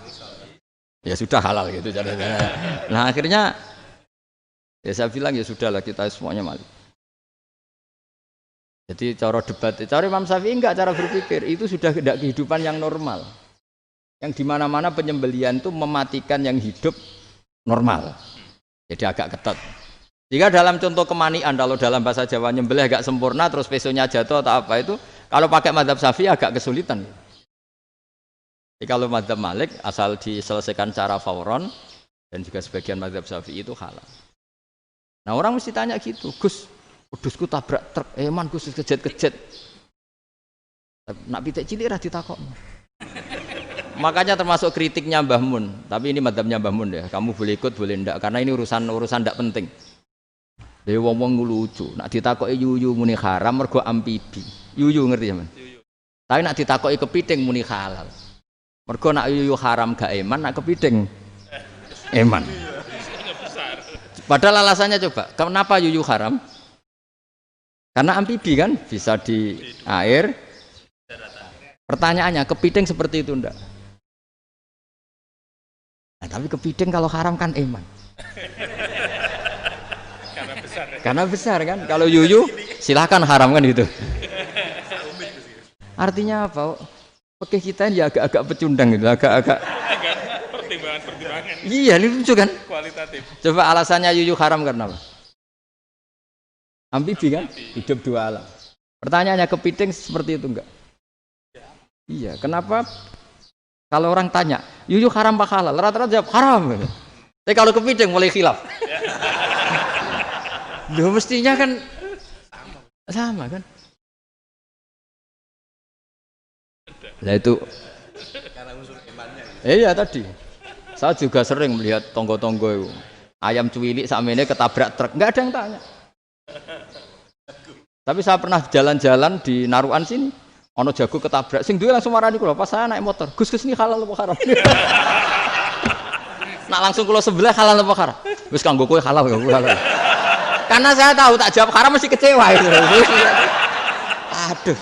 Ya sudah halal gitu caranya. Nah akhirnya ya saya bilang ya sudahlah kita semuanya mati. Jadi cara debat, cara Imam Syafi'i enggak, cara berpikir itu sudah tidak kehidupan yang normal. Yang dimana-mana penyembelihan itu mematikan yang hidup normal. Jadi agak ketat. Jika dalam contoh kemanian, kalau dalam bahasa Jawa nyembelih agak sempurna terus pesonya jatuh atau apa itu, kalau pakai madzhab Syafi'i agak kesulitan. Jadi kalau madzhab Malik asal diselesaikan secara fauron dan juga sebagian madzhab Syafi'i itu halal. Nah orang mesti tanya gitu, Gus, wedhusku tabrak truk, man Gus kejet-kejet. Nak pitik cilik ra ditakok. Makanya termasuk kritiknya Mbah Mun, tapi ini madzhabnya Mbah Mun ya. Kamu boleh ikut boleh ndak karena ini urusan ndak penting. Dewe wong-wong lucu, nak ditakoki yuyu muni haram mergo amfibi. Yuyu ngerti sampean? Tapi nak ditakoki kepiting muni halal. Mergo nak yuyu haram gak eman, nak kepiting eman. Padahal alasannya coba, kenapa yuyu haram? Karena amfibi kan, bisa di air. Pertanyaannya, kepiting seperti itu enggak? Nah, tapi kepiting kalau haram kan eman. Karena besar kan, kalau yuyu silahkan haram kan gitu. Artinya apa? Fikih kita ya agak-agak pecundang gitu, agak-agak pertimbangan. Iya, ini lucu kan? Kualitatif. Coba alasannya yuyu haram karena apa? Amfibi kan? Hidup 2 alam. Pertanyaannya kepiting seperti itu enggak? Iya, kenapa? Kalau orang tanya, yuyu haram apa halal? Rata-rata jawab haram. Tapi kalau kepiting mulai khilaf. Duh, mestinya kan sama kan? Nah itu karena unsur imannya. Iya tadi. Saya juga sering melihat tonggo-tonggo itu. Ayam cuwilik sakmene ketabrak truk, enggak ada yang tanya. Tapi saya pernah jalan-jalan di Narukan sini, ono jago ketabrak, sing duwe langsung marani kula pas saya naik motor. Gus ini halal apa haram? Nak langsung kula sebelah halal apa haram? Wis kanggo kowe halal ya halal. Karena saya tahu tak jawab haram mesti kecewa itu. Aduh,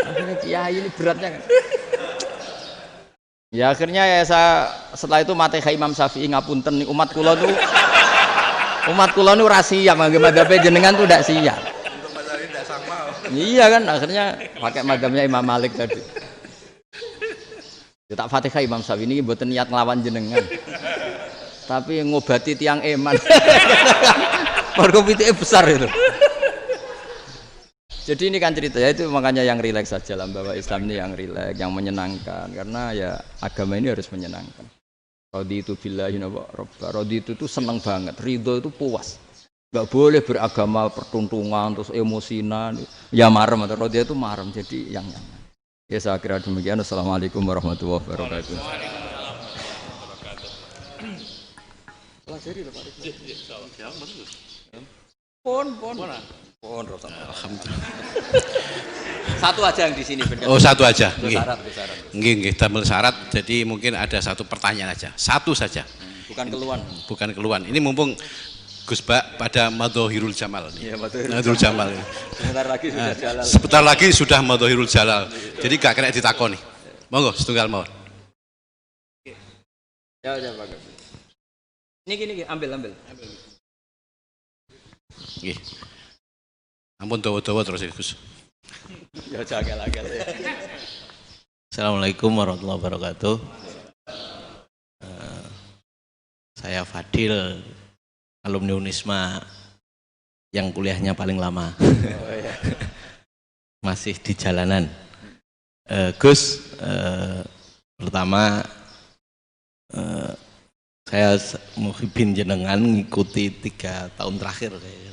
akhirnya kiai ini beratnya kan. Ya akhirnya ya saya setelah itu mate Imam Syafi'i ngapunten umat kula nu rahasia madzhab jenengan tuh ndak siap. Untuk mazhab ini tidak sama. Iya kan akhirnya pakai madzhabnya Imam Malik tadi. Ya tak Fatihah Imam Syafi'i ini mboten niat nglawan jenengan. Tapi ngobati tiang eman. Mergo pitike besar itu. Jadi ini kan cerita ya itu makanya yang rileks saja lah bahwa Islam ini yang rileks, yang menyenangkan karena ya agama ini harus menyenangkan. Raditu billahi robba. Raditu itu senang banget, ridho itu puas. Enggak boleh beragama pertuntungan terus emosinan. Ya marem atau raditu itu marem jadi yang nyaman. Ya saya kira demikian. Assalamualaikum warahmatullahi wabarakatuh. Pelajari lho Pak. Pon. Alhamdulillah. Satu aja yang di sini benar. Oh, satu aja. Nggih. Nggih. Damel syarat. Jadi mungkin ada satu pertanyaan aja. Satu saja. Bukan keluhan. Bukan keluhan. Ini mumpung Gus Bak pada Madhohirul Jamal. Iya, Madhohirul Jamal. Sebentar lagi sudah jalan. Sebentar lagi sudah Madhohirul Jalal. Jadi gak kena ditakoni. Monggo setunggal mawon. Ya, bagus. Ini gini, ambil. Nggih. Ampun dawa-dawa terus Gus. Ya jagal-jagal ya. Assalamualaikum warahmatullahi wabarakatuh. Saya Fadil, alumni Unisma yang kuliahnya paling lama. Oh, iya. Masih di jalanan. Gus, pertama saya muhibin jenengan ngikuti 3 tahun terakhir kayaknya.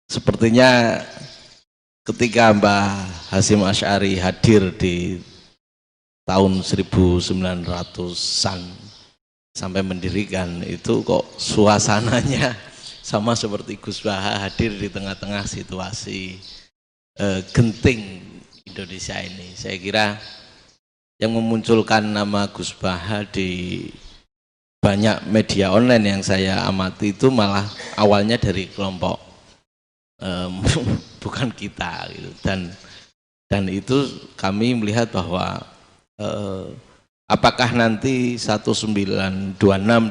Sepertinya ketika Mbah Hasyim Asy'ari hadir di tahun 1900-an sampai mendirikan itu kok suasananya sama seperti Gus Baha hadir di tengah-tengah situasi genting Indonesia ini. Saya kira yang memunculkan nama Gus Baha di banyak media online yang saya amati itu malah awalnya dari kelompok bukan kita gitu. Dan itu kami melihat bahwa apakah nanti 1926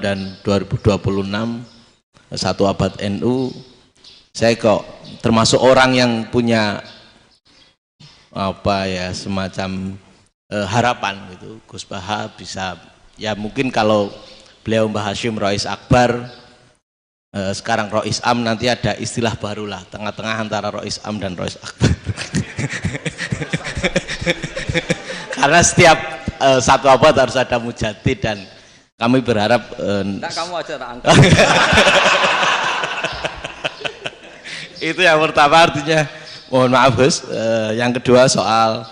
dan 2026 satu abad NU, saya kok termasuk orang yang punya semacam harapan gitu Gus Baha bisa ya mungkin kalau beliau Mbah Hasyim Rois Akbar, sekarang Rois Am, nanti ada istilah baru lah, tengah-tengah antara Rois Am dan Rois Akbar. Karena setiap satu abad harus ada mujadid dan kami berharap. Enggak, kamu aja tak angkat. Itu yang pertama, artinya mohon maaf Gus. Yang kedua soal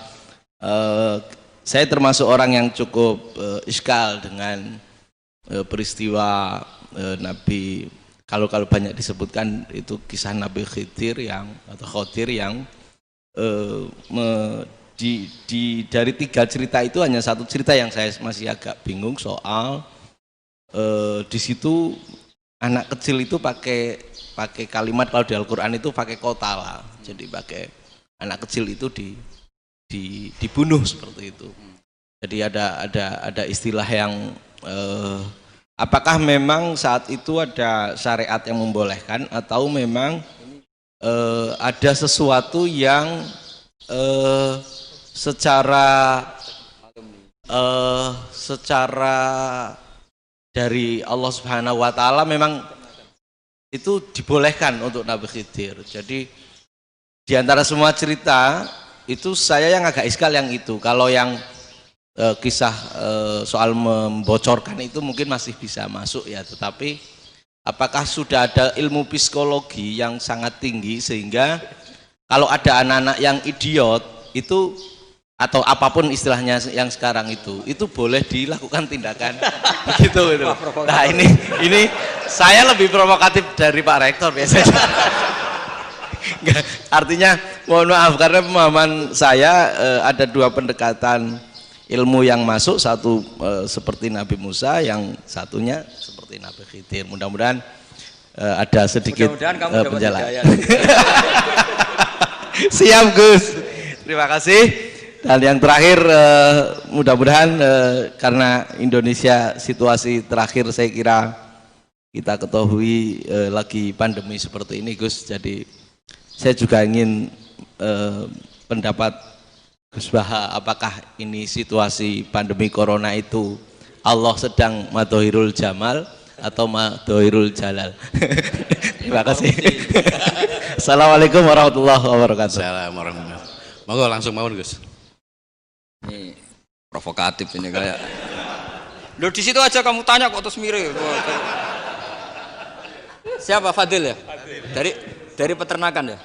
saya termasuk orang yang cukup iskal dengan peristiwa Nabi, kalau banyak disebutkan itu kisah Nabi Khidir Khodir yang dari 3 cerita itu hanya satu cerita yang saya masih agak bingung soal di situ anak kecil itu pakai kalimat, kalau di Al-Quran itu pakai kotala, jadi pakai anak kecil itu dibunuh seperti itu. Jadi ada istilah yang apakah memang saat itu ada syariat yang membolehkan atau memang ada sesuatu yang secara dari Allah Subhanahu wa taala memang itu dibolehkan untuk Nabi Khidir. Jadi di antara semua cerita itu saya yang agak iskal yang itu. Kalau yang kisah soal membocorkan itu mungkin masih bisa masuk ya, tetapi apakah sudah ada ilmu psikologi yang sangat tinggi sehingga kalau ada anak-anak yang idiot itu atau apapun istilahnya yang sekarang itu boleh dilakukan tindakan begitu gitu. Nah ini saya lebih provokatif dari Pak Rektor biasanya. Nggak, artinya mohon maaf karena pemahaman saya ada dua pendekatan ilmu yang masuk, satu seperti Nabi Musa, yang satunya seperti Nabi Khidir. Mudah-mudahan ada sedikit penjelasan. Siap Gus, terima kasih. Dan yang terakhir mudah-mudahan karena Indonesia situasi terakhir saya kira kita ketahui lagi pandemi seperti ini Gus, jadi saya juga ingin pendapat Gus Baha, apakah ini situasi pandemi corona itu Allah sedang madhohirul jamal atau madhohirul jalal? Terima kasih. Assalamualaikum warahmatullahi wabarakatuh. Assalamualaikum warahmatullahi wabarakatuh. Monggo langsung mawon Gus. Ini provokatif ini kayak. Loh di situ aja kamu tanya kok terus mirip. Siapa Fadil ya? Dari peternakan ya?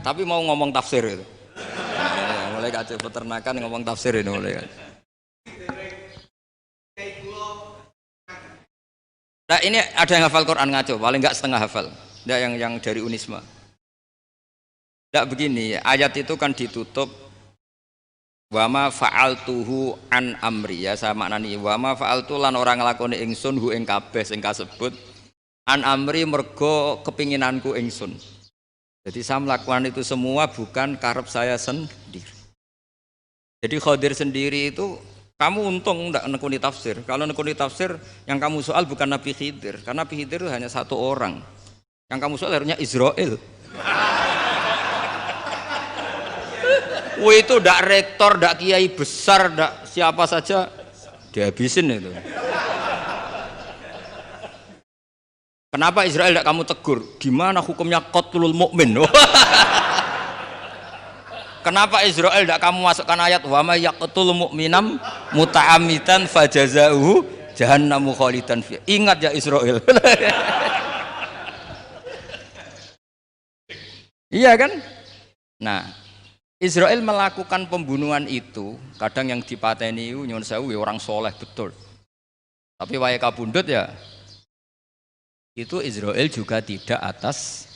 Tapi mau ngomong tafsir itu. Nah, mulai kacau peternakan ngomong tafsir ini mulai kacau. Nah ini ada yang hafal Quran ngaco, paling enggak setengah hafal. Enggak yang dari Unisma. Enggak begini, ayat itu kan ditutup wama fa'altuhu an amri, ya saya maknani wama fa'altu lan orang nglakoni ingsun hu ing kabeh sing kasebut an amri mergo kepinginanku ingsun. Jadi saya melakukan itu semua bukan karep saya sendiri. Jadi Khadir sendiri itu kamu untung enggak nekuni tafsir. Kalau nekuni tafsir yang kamu soal bukan Nabi Khidir, karena Nabi Khidir itu hanya satu orang. Yang kamu soal harusnya Israel. Itu ndak rektor, ndak kiai besar, ndak siapa saja dihabisin itu. Kenapa Israel tidak kamu tegur? Gimana hukumnya qatlul mukmin? Kenapa Israel tidak kamu masukkan ayat wa may yaqtul mu'minam muta'ammidan fajazauhu jahannamu khalidan fiha. Ingat ya Israel. Iya kan? Nah, Israel melakukan pembunuhan itu, kadang yang dipateni nyuwun sewu orang soleh betul. Tapi wae kabundut ya itu Israel juga tidak atas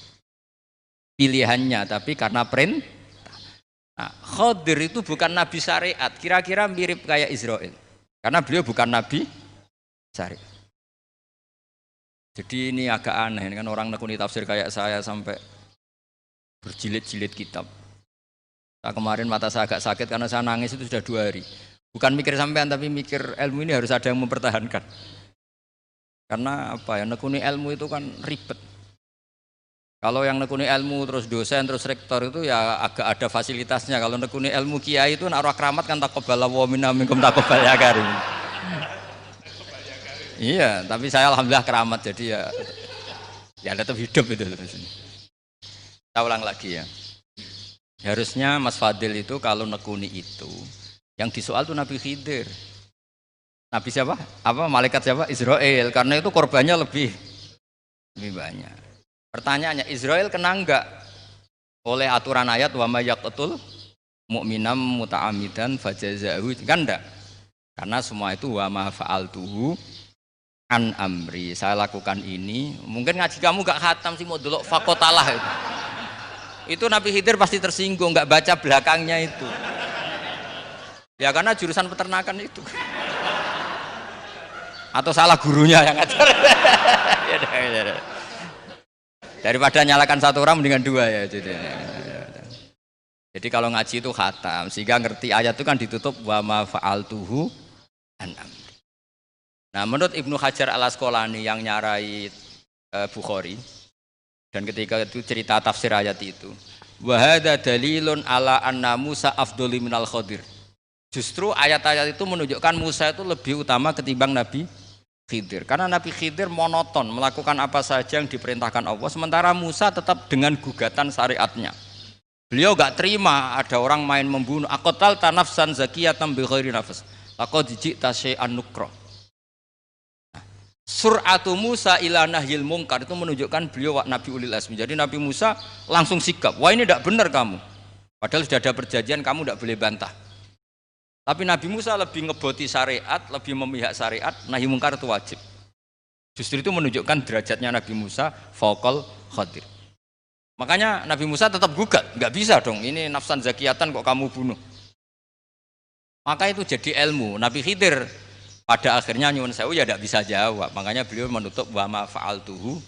pilihannya, tapi karena perintah. Nah, Khadir itu bukan nabi syariat, kira-kira mirip kayak Israel, karena beliau bukan nabi syariat. Jadi ini agak aneh, ini kan orang nekuni tafsir kayak saya sampai berjilid-jilid kitab. Nah, kemarin mata saya agak sakit karena saya nangis itu sudah 2 hari. Bukan mikir sampean, tapi mikir ilmu ini harus ada yang mempertahankan. Karena apa ya, nekuni ilmu itu kan ribet. Kalau yang nekuni ilmu terus dosen terus rektor itu ya agak ada fasilitasnya. Kalau nekuni ilmu kiai itu naruh keramat kan taqabbala wa minna minkum taqabbal ya karim. Iya, tapi saya alhamdulillah keramat, jadi ya tetap hidup itu. Kita ulang lagi ya. Harusnya Mas Fadil itu kalau nekuni itu yang disoal tuh Nabi Khidir. Nabi siapa? Apa malaikat siapa? Israel. Karena itu korbannya lebih banyak. Pertanyaannya, Israel kena enggak oleh aturan ayat wa may yaqtul mu'minam muta'ammidan fajazahu? Kan enggak. Karena semua itu wa ma fa'altuhu an amri. Saya lakukan ini. Mungkin ngaji kamu enggak khatam sih, mau delok fakotalah itu. Itu Nabi Khidir pasti tersinggung, enggak baca belakangnya itu. Ya karena jurusan peternakan itu. Atau salah gurunya yang ngajar. Daripada nyalakan satu orang mendingan 2 ya. Jadi kalau ngaji itu khatam, sehingga ngerti ayat itu kan ditutup wa ma fa'altuhu an amri. Nah, menurut Ibnu Hajar Al-Asqalani yang nyarai Bukhari, dan ketika itu cerita tafsir ayat itu, wa hadza dalilun ala anna Musa afdhalu minal Khadir. Justru ayat-ayat itu menunjukkan Musa itu lebih utama ketimbang Nabi Khidir, karena Nabi Khidir monoton melakukan apa saja yang diperintahkan Allah, sementara Musa tetap dengan gugatan syariatnya. Beliau gak terima ada orang main membunuh. Aqtal tanafsan zakiyatan bi ghairi nafs laqad ji'ta syai'an nukra. Sur'atu Musa ila nahyil munkar itu menunjukkan beliau Nabi ulil azmi. Jadi Nabi Musa langsung sikap, wah ini tidak benar kamu. Padahal sudah ada perjanjian kamu tidak boleh bantah. Tapi Nabi Musa lebih ngeboti syariat, lebih memihak syariat, nahi mungkar itu wajib. Justru itu menunjukkan derajatnya Nabi Musa fauqal Khadir. Makanya Nabi Musa tetap gugat, nggak bisa dong, ini nafsan zakiyatan kok kamu bunuh. Maka itu jadi ilmu. Nabi Khidir pada akhirnya nyuwun sewu ya tidak bisa jawab. Makanya beliau menutup wa ma fa'altuhu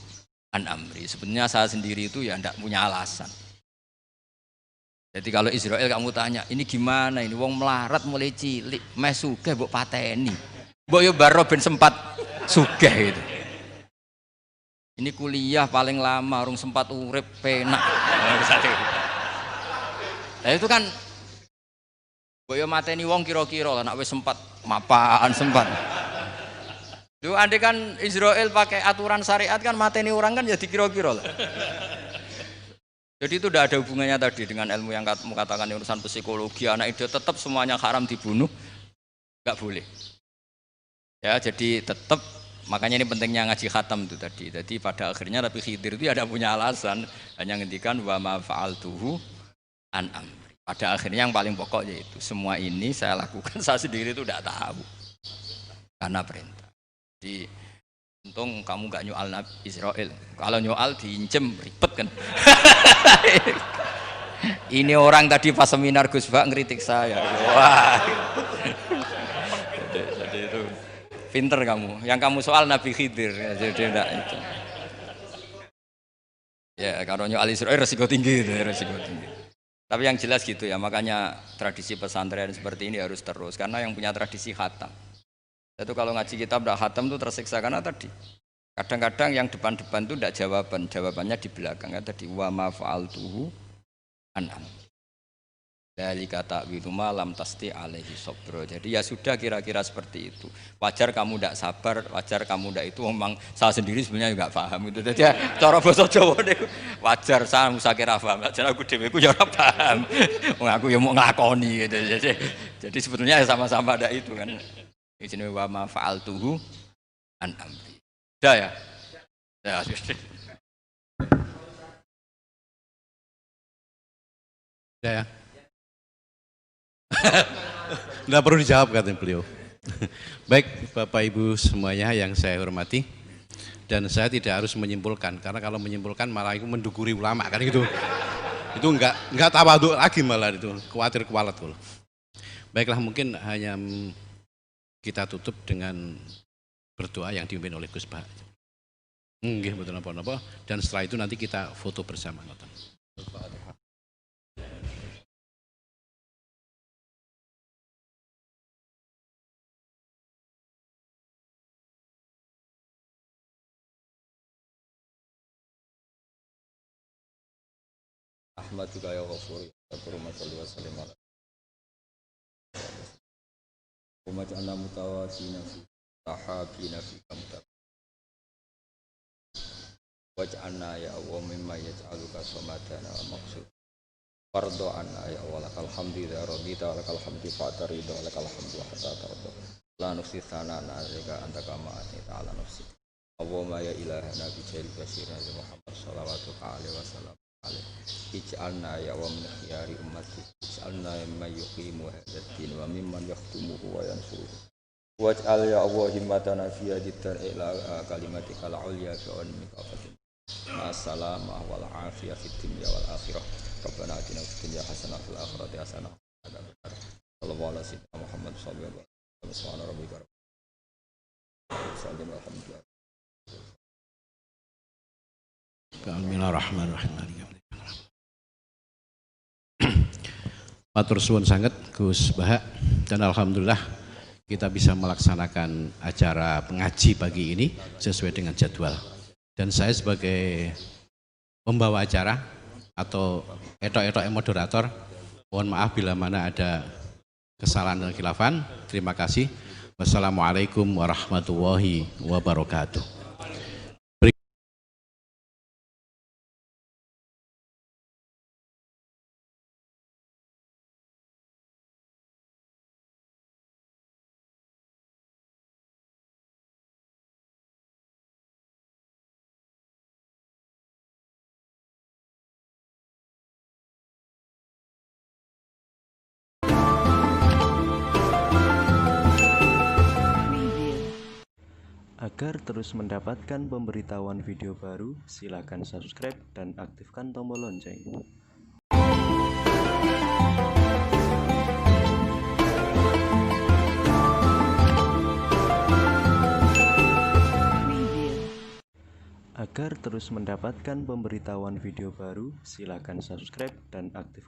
an amri. Sebenarnya saya sendiri itu ya tidak punya alasan. Jadi kalau Israel kamu tanya, ini gimana ini wong melarat mulai cilik, meh sugih mbok pateni. Mbok yo baro ben sempat sugih itu. Ini kuliah paling lama urung sempat urip penak. Nah itu kan mbok yo mateni wong kira-kira lah nek wis sempat mapan sempat. Lu andai kan Israel pakai aturan syariat kan mateni orang kan ya dikira-kira lah. Jadi itu tidak ada hubungannya tadi dengan ilmu yang kamu katakan urusan psikologi anak itu tetap semuanya haram dibunuh, nggak boleh. Ya jadi tetap makanya ini pentingnya ngaji khatam itu tadi. Jadi pada akhirnya Nabi Khidir itu ada punya alasan hanya ngendikan wa ma fa'altuhu an amri. Pada akhirnya yang paling pokok yaitu semua ini saya lakukan saya sendiri itu tidak tahu karena perintah. Jadi untung kamu gak nyoal Nabi Israel. Kalau nyoal diincem ribet kan. Ini orang tadi pas seminar Gus Bak ngeritik saya. Wah. Jadi itu pinter kamu. Yang kamu soal Nabi Khidir. Jadi enggak itu. Ya kalau nyoal Israel resiko tinggi itu, resiko tinggi. Tapi yang jelas gitu ya. Makanya tradisi pesantren seperti ini harus terus karena yang punya tradisi khatam. Itu kalau ngaji kitab tidak khatam itu tersiksa karena tadi kadang-kadang yang depan-depan itu tidak jawabannya di belakang ya tadi wa ma fa'altuhu an amri. Dari kata wilu malam tasti alaihi sobro. Jadi ya sudah kira-kira seperti itu. Wajar kamu tidak sabar, wajar kamu tidak itu memang saya sendiri sebenarnya nggak paham itu. Jadi ya, cara bahasa Jawa deh wajar saya musakira paham. Jadi aku deweku ya paham. Aku ya mau ngelakoni gitu. Jadi sebetulnya sama-sama ada itu kan. Di sini wa ma fa'altuhu an amri. Sudah ya? Ya, sudah. Sudah ya? Nggak perlu dijawab katanya beliau. Baik Bapak Ibu semuanya yang saya hormati. Dan saya tidak harus menyimpulkan. Karena kalau menyimpulkan malah itu menduguri ulama kan gitu. Itu enggak tawadhu lagi malah itu. Khawatir kualat. Baiklah mungkin hanya kita tutup dengan berdoa yang dipimpin oleh Gus Bah. Nggih mboten napa-napa dan setelah itu nanti kita foto bersama ngoten. Ahmaduka ya ghafur ya kurma salli wa sallim ala wa maj'alna mutawasina fi tahabina fi kamta waj'alna ya Allah mimma yaj'aluka samadana wa maqsud fardo anna ya Allah lakal hamdi ya radita lakal hamdi fa'tarida lakal hamdu hatta tarda la nufsi thanana alika anta kama atita ala nafsi Allahumma ya ilahana bi jari basirina Muhammad sallallahu alaihi wasallam ij'alna ya wa min khiyari ummati ij'alna mimman yuqimu hadzal din wa mimman yakhtumuhu wa yansuruhu waj'al ya Allah himmatana fi hadithar ila kalimatikal ulya wa mikafatin assalamah wal afiyah fid dunya wal akhirah rabbana atina fid dunya hasanah fil akhirati hasanah wa qina sallallahu alaihi wasallam Muhammad sallallahu alaihi wasallam rabbika sallallahu alhamdulillah Bismillahirrahmanirrahim. Matur suwun sangat Gus Bahak dan alhamdulillah kita bisa melaksanakan acara pengaji pagi ini sesuai dengan jadwal. Dan saya sebagai pembawa acara atau etok-etok moderator, mohon maaf bila mana ada kesalahan dan khilafan. Terima kasih. Wassalamualaikum warahmatullahi wabarakatuh. Agar terus mendapatkan pemberitahuan video baru, silakan subscribe dan aktifkan tombol lonceng. Agar terus mendapatkan pemberitahuan video baru, silakan subscribe dan aktifkan